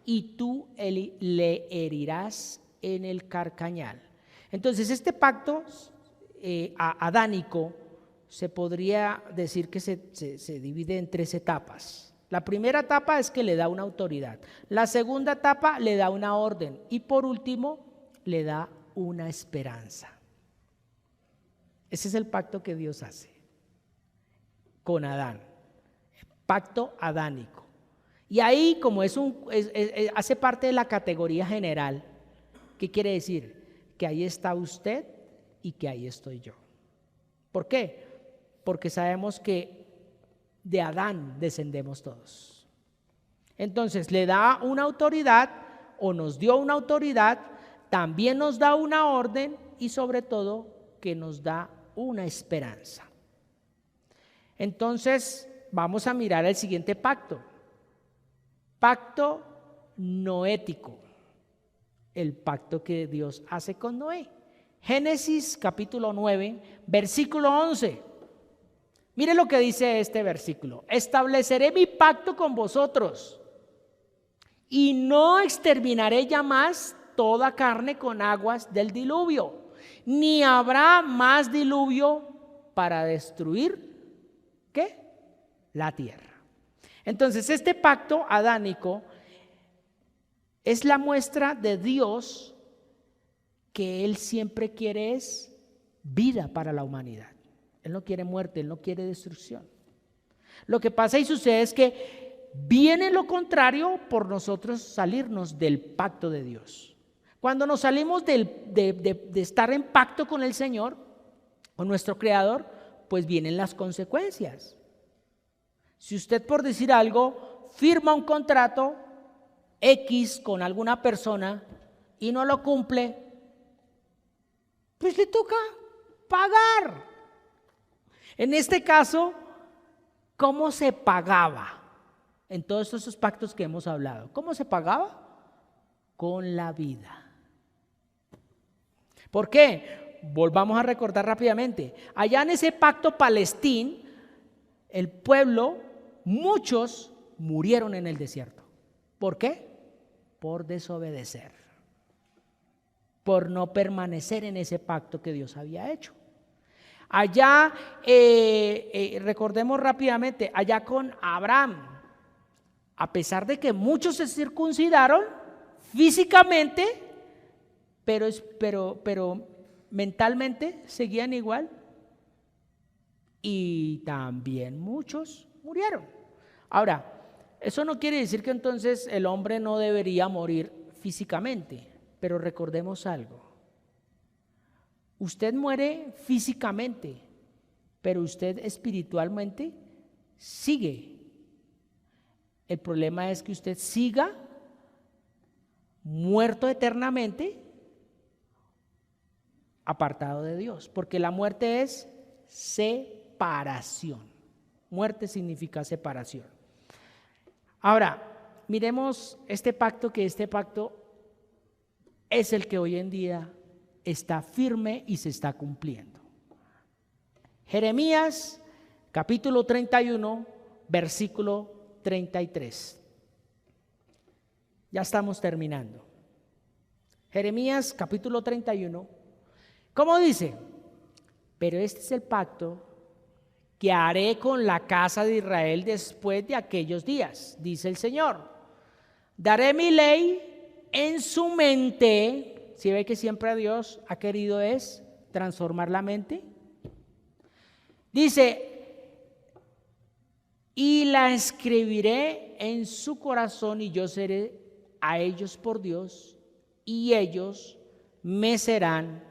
y tú le herirás en el carcañal. Entonces este pacto adánico se podría decir que se divide en 3 etapas. La primera etapa es que le da una autoridad, la segunda etapa le da una orden, y por último le da una esperanza. Ese es el pacto que Dios hace con Adán, pacto adánico. Y ahí, como hace parte de la categoría general, ¿qué quiere decir? Que ahí está usted y que ahí estoy yo. ¿Por qué? Porque sabemos que de Adán descendemos todos. Entonces le da una autoridad, o nos dio una autoridad, también nos da una orden, y sobre todo que nos da una esperanza. Entonces vamos a mirar el siguiente pacto. Pacto noético, el pacto que Dios hace con Noé. Génesis capítulo 9, versículo 11. Mire lo que dice este versículo: estableceré mi pacto con vosotros y no exterminaré ya más toda carne con aguas del diluvio, ni habrá más diluvio para destruir ¿qué? La tierra. Entonces este pacto adánico es la muestra de Dios que Él siempre quiere es vida para la humanidad. Él no quiere muerte, Él no quiere destrucción. Lo que pasa y sucede es que viene lo contrario por nosotros salirnos del pacto de Dios. Cuando nos salimos de estar en pacto con el Señor, con nuestro Creador, pues vienen las consecuencias. Si usted, por decir algo, firma un contrato X con alguna persona y no lo cumple, pues le toca pagar. En este caso, ¿cómo se pagaba? En todos esos pactos que hemos hablado, ¿cómo se pagaba? Con la vida. ¿Por qué? Volvamos a recordar rápidamente. Allá en ese pacto palestín, el pueblo, muchos murieron en el desierto. ¿Por qué? Por desobedecer, por no permanecer en ese pacto que Dios había hecho. Allá, recordemos rápidamente, allá con Abraham, a pesar de que muchos se circuncidaron físicamente, pero mentalmente seguían igual, y también muchos murieron. Ahora, eso no quiere decir que entonces el hombre no debería morir físicamente, pero recordemos algo: usted muere físicamente, pero usted espiritualmente sigue. El problema es que usted siga muerto eternamente, apartado de Dios, porque la muerte es separación. Muerte significa separación. Ahora, miremos este pacto, que este pacto es el que hoy en día está firme y se está cumpliendo. Jeremías capítulo 31, versículo 33. Ya estamos terminando. Jeremías capítulo 31. ¿Cómo dice? Pero este es el pacto que haré con la casa de Israel después de aquellos días, dice el Señor. Daré mi ley en su mente. Si ve que siempre Dios ha querido es transformar la mente Dice, y la escribiré en su corazón y yo seré a ellos por Dios y ellos me serán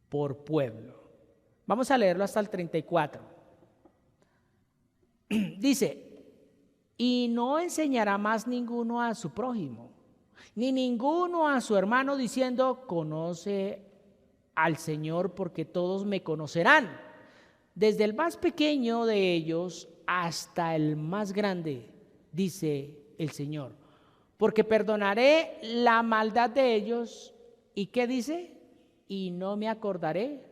por pueblo. Vamos a leerlo hasta el 34. Dice, y no enseñará más ninguno a su prójimo, ni ninguno a su hermano diciendo, conoce al Señor, porque todos me conocerán, desde el más pequeño de ellos hasta el más grande, dice el Señor, porque perdonaré la maldad de ellos. ¿Y qué dice? Y no me acordaré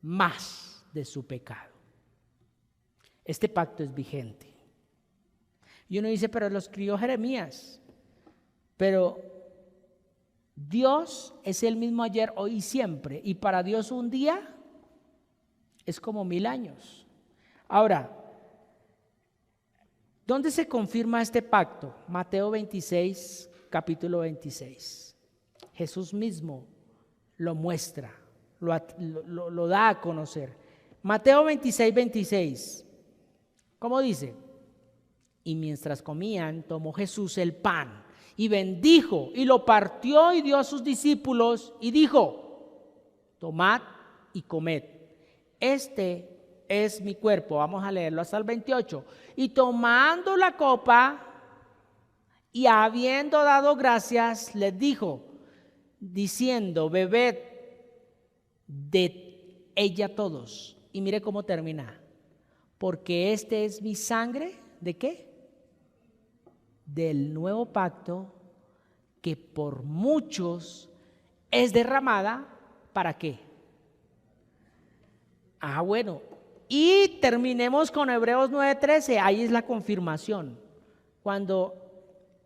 más de su pecado. Este pacto es vigente. Y uno dice, pero lo escribió Jeremías. Pero Dios es el mismo ayer, hoy y siempre. Y para Dios un día es como 1000 años. Ahora, ¿dónde se confirma este pacto? Mateo 26, capítulo 26. Jesús mismo lo muestra, lo da a conocer. Mateo 26, 26. ¿Cómo dice? Y mientras comían, tomó Jesús el pan y bendijo y lo partió y dio a sus discípulos y dijo, tomad y comed, este es mi cuerpo. Vamos a leerlo hasta el 28. Y tomando la copa y habiendo dado gracias, les dijo, diciendo, bebed de ella todos. Y mire cómo termina, porque este es mi sangre, ¿de qué? Del nuevo pacto, que por muchos es derramada, ¿para qué? Bueno, y terminemos con Hebreos 9:13, ahí es la confirmación, cuando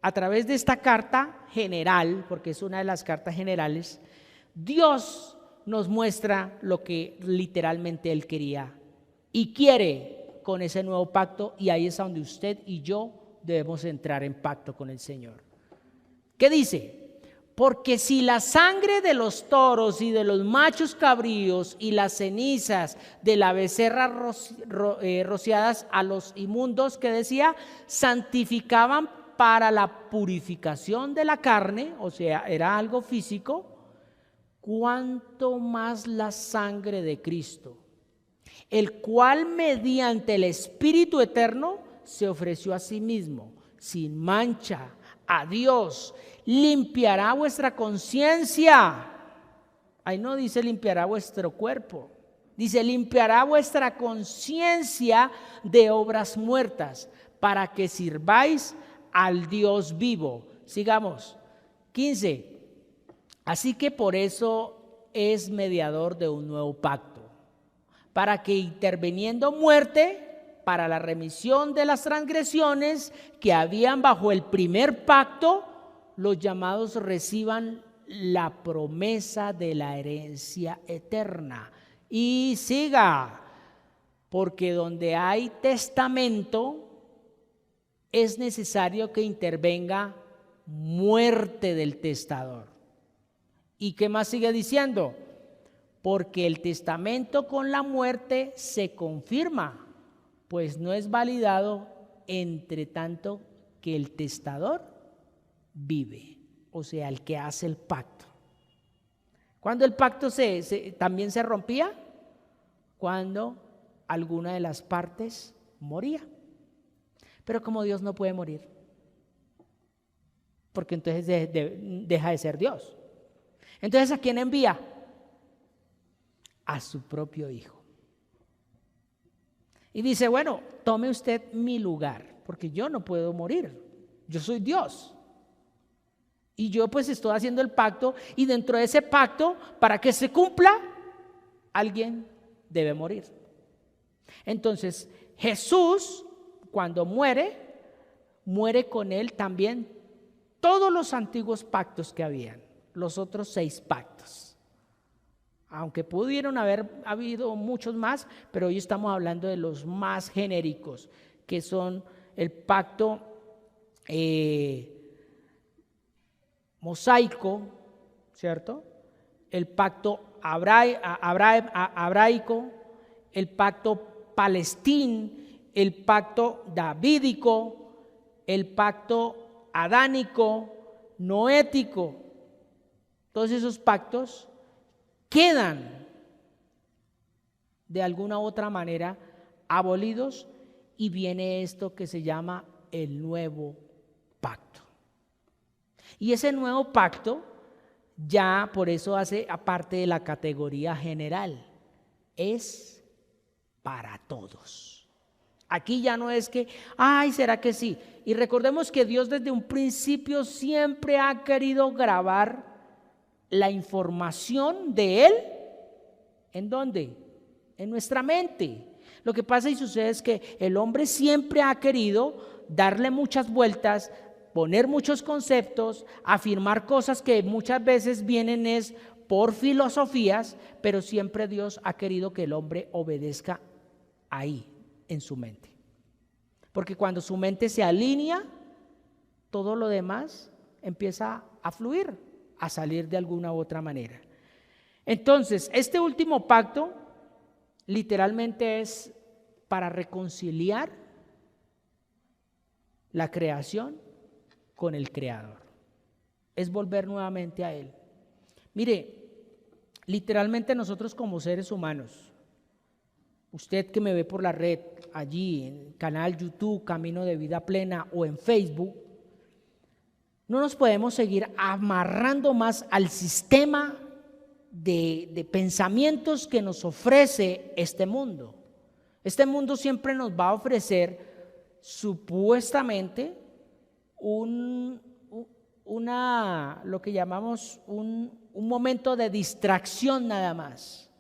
a través de esta carta general, porque es una de las cartas generales, Dios nos muestra lo que literalmente Él quería y quiere con ese nuevo pacto, y ahí es donde usted y yo debemos entrar en pacto con el Señor. ¿Qué dice? Porque si la sangre de los toros y de los machos cabríos y las cenizas de la becerra rociadas a los inmundos, que decía, santificaban para la purificación de la carne, o sea, era algo físico, cuánto más la sangre de Cristo, el cual mediante el Espíritu eterno se ofreció a sí mismo sin mancha a Dios, limpiará vuestra conciencia. Ahí no dice limpiará vuestro cuerpo, dice limpiará vuestra conciencia de obras muertas, para que sirváis al Dios vivo. Sigamos. 15. Así que por eso es mediador de un nuevo pacto, para que interviniendo muerte para la remisión de las transgresiones que habían bajo el primer pacto, los llamados reciban la promesa de la herencia eterna. Y siga, porque donde hay testamento es necesario que intervenga muerte del testador. ¿Y qué más sigue diciendo? Porque el testamento con la muerte se confirma, pues no es validado entre tanto que el testador vive, o sea, el que hace el pacto. ¿Cuándo el pacto también se rompía? Cuando alguna de las partes moría. Pero como Dios no puede morir, porque entonces deja de ser Dios. Entonces, ¿a quién envía? A su propio Hijo. Y dice, bueno, tome usted mi lugar, porque yo no puedo morir, yo soy Dios. Y yo pues estoy haciendo el pacto, y dentro de ese pacto, para que se cumpla, alguien debe morir. Entonces, Jesús, cuando muere con él también todos los antiguos pactos que habían, los otros 6 pactos. Aunque pudieron haber habido muchos más, pero hoy estamos hablando de los más genéricos, que son el pacto mosaico, ¿cierto? El pacto abraico, el pacto palestín, el pacto davídico, el pacto adánico, noético. Todos esos pactos quedan de alguna u otra manera abolidos y viene esto que se llama el nuevo pacto. Y ese nuevo pacto ya por eso hace aparte de la categoría general, es para todos. Aquí ya no es que, ay, ¿será que sí? Y recordemos que Dios desde un principio siempre ha querido grabar la información de Él. ¿En dónde? En nuestra mente. Lo que pasa y sucede es que el hombre siempre ha querido darle muchas vueltas, poner muchos conceptos, afirmar cosas que muchas veces vienen es por filosofías, pero siempre Dios ha querido que el hombre obedezca ahí, en su mente. Porque cuando su mente se alinea, todo lo demás empieza a fluir, a salir de alguna u otra manera. Entonces, este último pacto literalmente es para reconciliar la creación con el Creador. Es volver nuevamente a Él. Mire, literalmente nosotros como seres humanos, usted que me ve por la red, allí en el canal YouTube Camino de Vida Plena o en Facebook, no nos podemos seguir amarrando más al sistema de pensamientos que nos ofrece este mundo. Este mundo siempre nos va a ofrecer supuestamente lo que llamamos un momento de distracción nada más.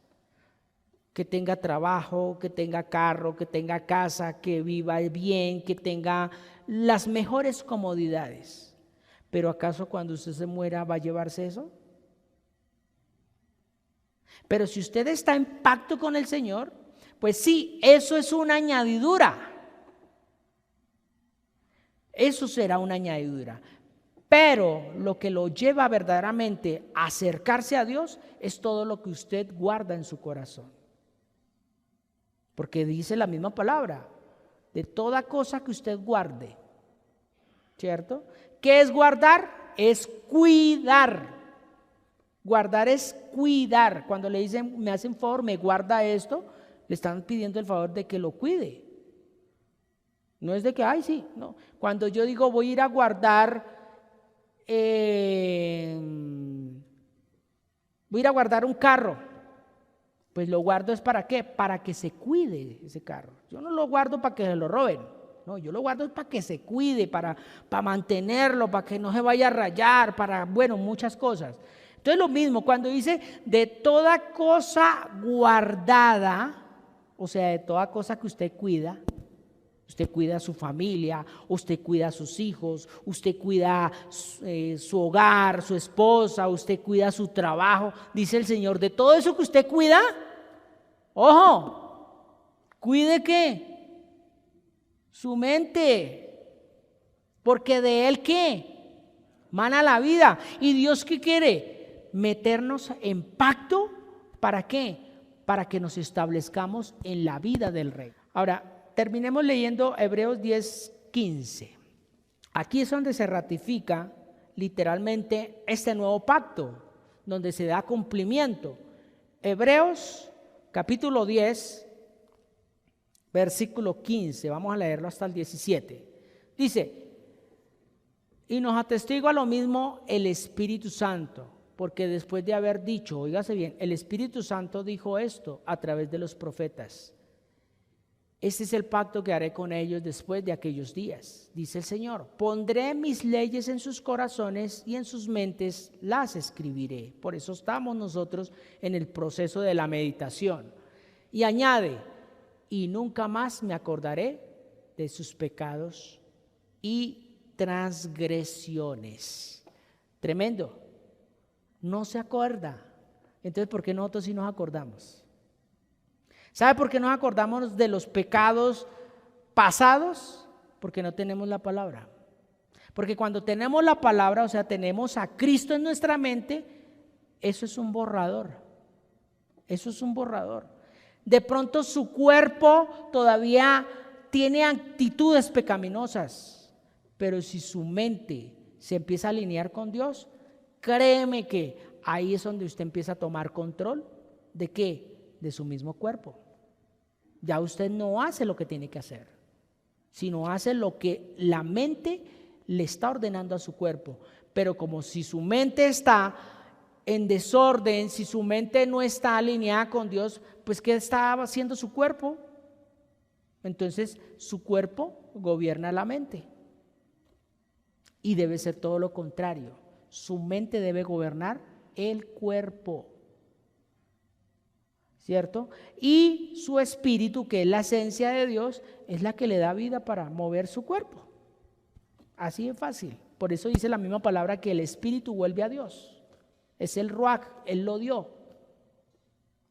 Que tenga trabajo, que tenga carro, que tenga casa, que viva bien, que tenga las mejores comodidades. Pero ¿acaso cuando usted se muera va a llevarse eso? Pero si usted está en pacto con el Señor, pues sí, eso es una añadidura. Eso será una añadidura. Pero lo que lo lleva verdaderamente a acercarse a Dios es todo lo que usted guarda en su corazón. Porque dice la misma palabra, de toda cosa que usted guarde, ¿cierto? ¿Qué es guardar? Es cuidar. Guardar es cuidar. Cuando le dicen, me hacen favor, me guarda esto, le están pidiendo el favor de que lo cuide. No es de que, ay, sí, no. Cuando yo digo voy a ir a guardar, voy a ir a guardar un carro, pues lo guardo es para qué, para que se cuide ese carro. Yo no lo guardo para que se lo roben, no, yo lo guardo para que se cuide, para mantenerlo, para que no se vaya a rayar, para, bueno, muchas cosas. Entonces lo mismo, cuando dice de toda cosa guardada, o sea, de toda cosa que usted cuida a su familia, usted cuida a sus hijos, usted cuida su hogar, su esposa, usted cuida su trabajo. Dice el Señor, de todo eso que usted cuida, ojo, cuide ¿qué? Su mente, porque de él ¿qué? Mana la vida. ¿Y Dios qué quiere? Meternos en pacto, ¿para qué? Para que nos establezcamos en la vida del Rey. Ahora, terminemos leyendo Hebreos 10:15. Aquí es donde se ratifica literalmente este nuevo pacto, donde se da cumplimiento. Hebreos capítulo 10, versículo 15, vamos a leerlo hasta el 17. Dice, y nos atestigua lo mismo el Espíritu Santo, porque después de haber dicho, óigase bien, el Espíritu Santo dijo esto a través de los profetas. Este es el pacto que haré con ellos después de aquellos días, dice el Señor. Pondré mis leyes en sus corazones y en sus mentes las escribiré. Por eso estamos nosotros en el proceso de la meditación. Y añade, y nunca más me acordaré de sus pecados y transgresiones. Tremendo. No se acuerda. Entonces, ¿por qué nosotros sí nos acordamos? ¿Sabe por qué nos acordamos de los pecados pasados? Porque no tenemos la palabra. Porque cuando tenemos la palabra, o sea, tenemos a Cristo en nuestra mente, eso es un borrador. Eso es un borrador. De pronto su cuerpo todavía tiene actitudes pecaminosas, pero si su mente se empieza a alinear con Dios, créeme que ahí es donde usted empieza a tomar control. ¿De qué? De su mismo cuerpo. Ya usted no hace lo que tiene que hacer, sino hace lo que la mente le está ordenando a su cuerpo. Pero como si su mente está en desorden, si su mente no está alineada con Dios, pues ¿qué está haciendo su cuerpo? Entonces su cuerpo gobierna la mente. Y debe ser todo lo contrario. Su mente debe gobernar el cuerpo, ¿cierto? Y su espíritu, que es la esencia de Dios, es la que le da vida para mover su cuerpo. Así de fácil. Por eso dice la misma palabra que el espíritu vuelve a Dios. Es el ruach, Él lo dio.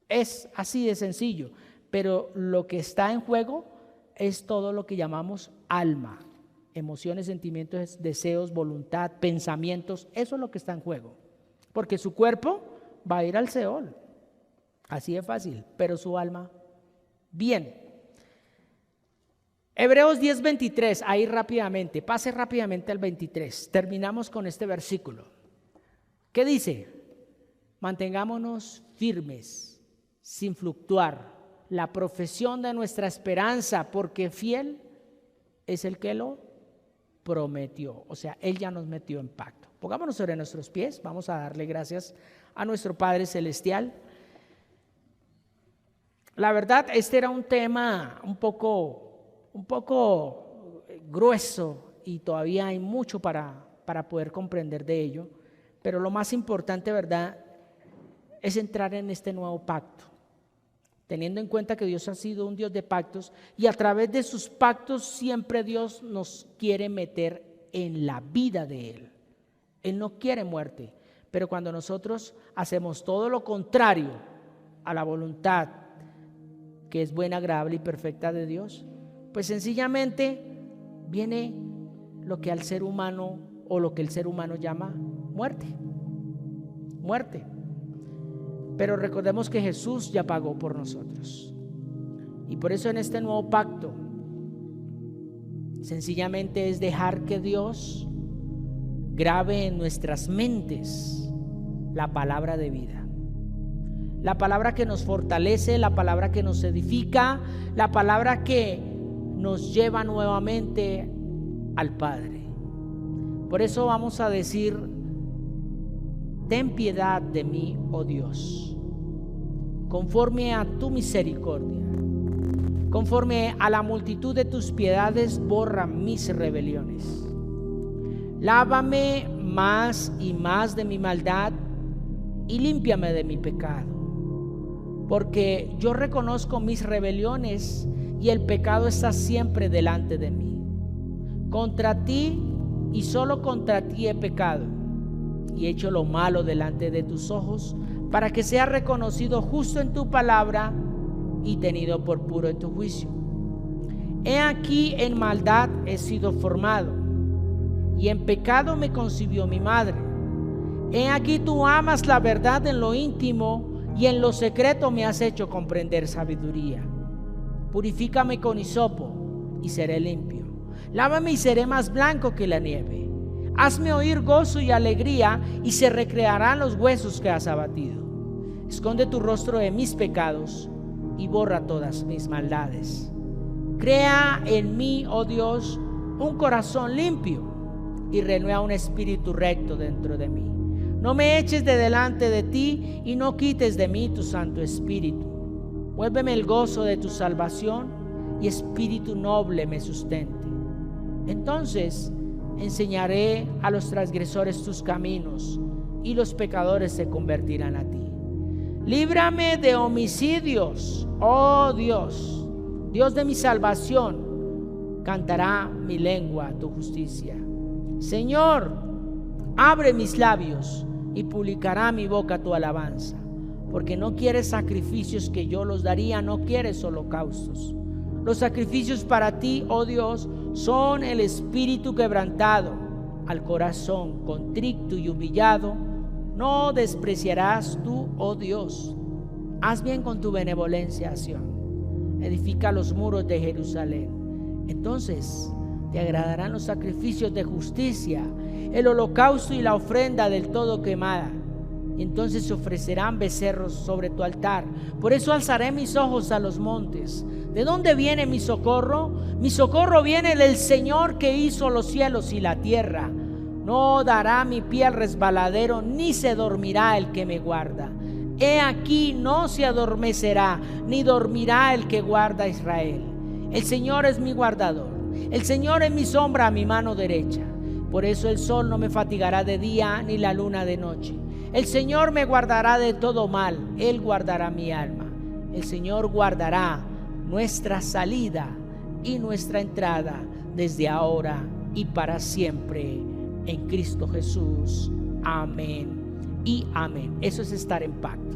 Es así de sencillo. Pero lo que está en juego es todo lo que llamamos alma. Emociones, sentimientos, deseos, voluntad, pensamientos. Eso es lo que está en juego. Porque su cuerpo va a ir al Seol. Así de fácil. Pero su alma, bien. Hebreos 10:23, ahí rápidamente, pase rápidamente al 23. Terminamos con este versículo. ¿Qué dice? Mantengámonos firmes, sin fluctuar, la profesión de nuestra esperanza, porque fiel es el que lo prometió. O sea, Él ya nos metió en pacto. Pongámonos sobre nuestros pies, vamos a darle gracias a nuestro Padre Celestial. La verdad, este era un tema un poco grueso y todavía hay mucho para poder comprender de ello, pero lo más importante, ¿verdad?, es entrar en este nuevo pacto, teniendo en cuenta que Dios ha sido un Dios de pactos y a través de sus pactos siempre Dios nos quiere meter en la vida de Él. Él no quiere muerte, pero cuando nosotros hacemos todo lo contrario a la voluntad que es buena, agradable y perfecta de Dios, pues sencillamente viene lo que al ser humano o lo que el ser humano llama muerte. Pero recordemos que Jesús ya pagó por nosotros. Y por eso en este nuevo pacto, sencillamente es dejar que Dios grabe en nuestras mentes la palabra de vida. La palabra que nos fortalece, la palabra que nos edifica, la palabra que nos lleva nuevamente al Padre. Por eso vamos a decir: ten piedad de mí, oh Dios, conforme a tu misericordia, conforme a la multitud de tus piedades, borra mis rebeliones. Lávame más y más de mi maldad y límpiame de mi pecado, porque yo reconozco mis rebeliones y el pecado está siempre delante de mí. Contra ti y solo contra ti he pecado y he hecho lo malo delante de tus ojos, para que sea reconocido justo en tu palabra y tenido por puro en tu juicio. He aquí en maldad he sido formado, y en pecado me concibió mi madre. He aquí tú amas la verdad en lo íntimo, y en lo secreto me has hecho comprender sabiduría. Purifícame con hisopo y seré limpio. Lávame y seré más blanco que la nieve. Hazme oír gozo y alegría, y se recrearán los huesos que has abatido. Esconde tu rostro de mis pecados y borra todas mis maldades. Crea en mí, oh Dios, un corazón limpio y renueva un espíritu recto dentro de mí. No me eches de delante de ti y no quites de mí tu Santo Espíritu. Vuélveme el gozo de tu salvación y espíritu noble me sustente. Entonces enseñaré a los transgresores tus caminos y los pecadores se convertirán a ti. Líbrame de homicidios, oh Dios, Dios de mi salvación. Cantará mi lengua tu justicia. Señor, abre mis labios y publicará mi boca tu alabanza, porque no quieres sacrificios que yo los daría, no quieres holocaustos. Los sacrificios para ti, oh Dios, son el espíritu quebrantado. Al corazón contrito y humillado no despreciarás tú, oh Dios. Haz bien con tu benevolencia, Sión. Edifica los muros de Jerusalén. Entonces te agradarán los sacrificios de justicia, el holocausto y la ofrenda del todo quemada. Y entonces se ofrecerán becerros sobre tu altar. Por eso alzaré mis ojos a los montes. ¿De dónde viene mi socorro? Mi socorro viene del Señor que hizo los cielos y la tierra. No dará mi pie al resbaladero, ni se dormirá el que me guarda. He aquí, no se adormecerá, ni dormirá el que guarda a Israel. El Señor es mi guardador. El Señor es mi sombra a mi mano derecha. Por eso el sol no me fatigará de día, ni la luna de noche. El Señor me guardará de todo mal. Él guardará mi alma. El Señor guardará nuestra salida y nuestra entrada desde ahora y para siempre en Cristo Jesús. Amén y amén. Eso es estar en pacto.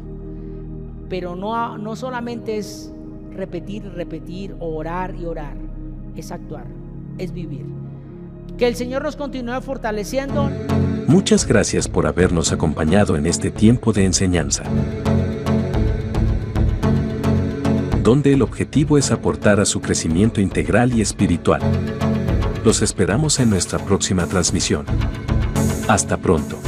Pero no solamente es repetir, orar y orar. Es actuar, es vivir. Que el Señor nos continúe fortaleciendo. Muchas gracias por habernos acompañado en este tiempo de enseñanza, donde el objetivo es aportar a su crecimiento integral y espiritual. Los esperamos en nuestra próxima transmisión. Hasta pronto.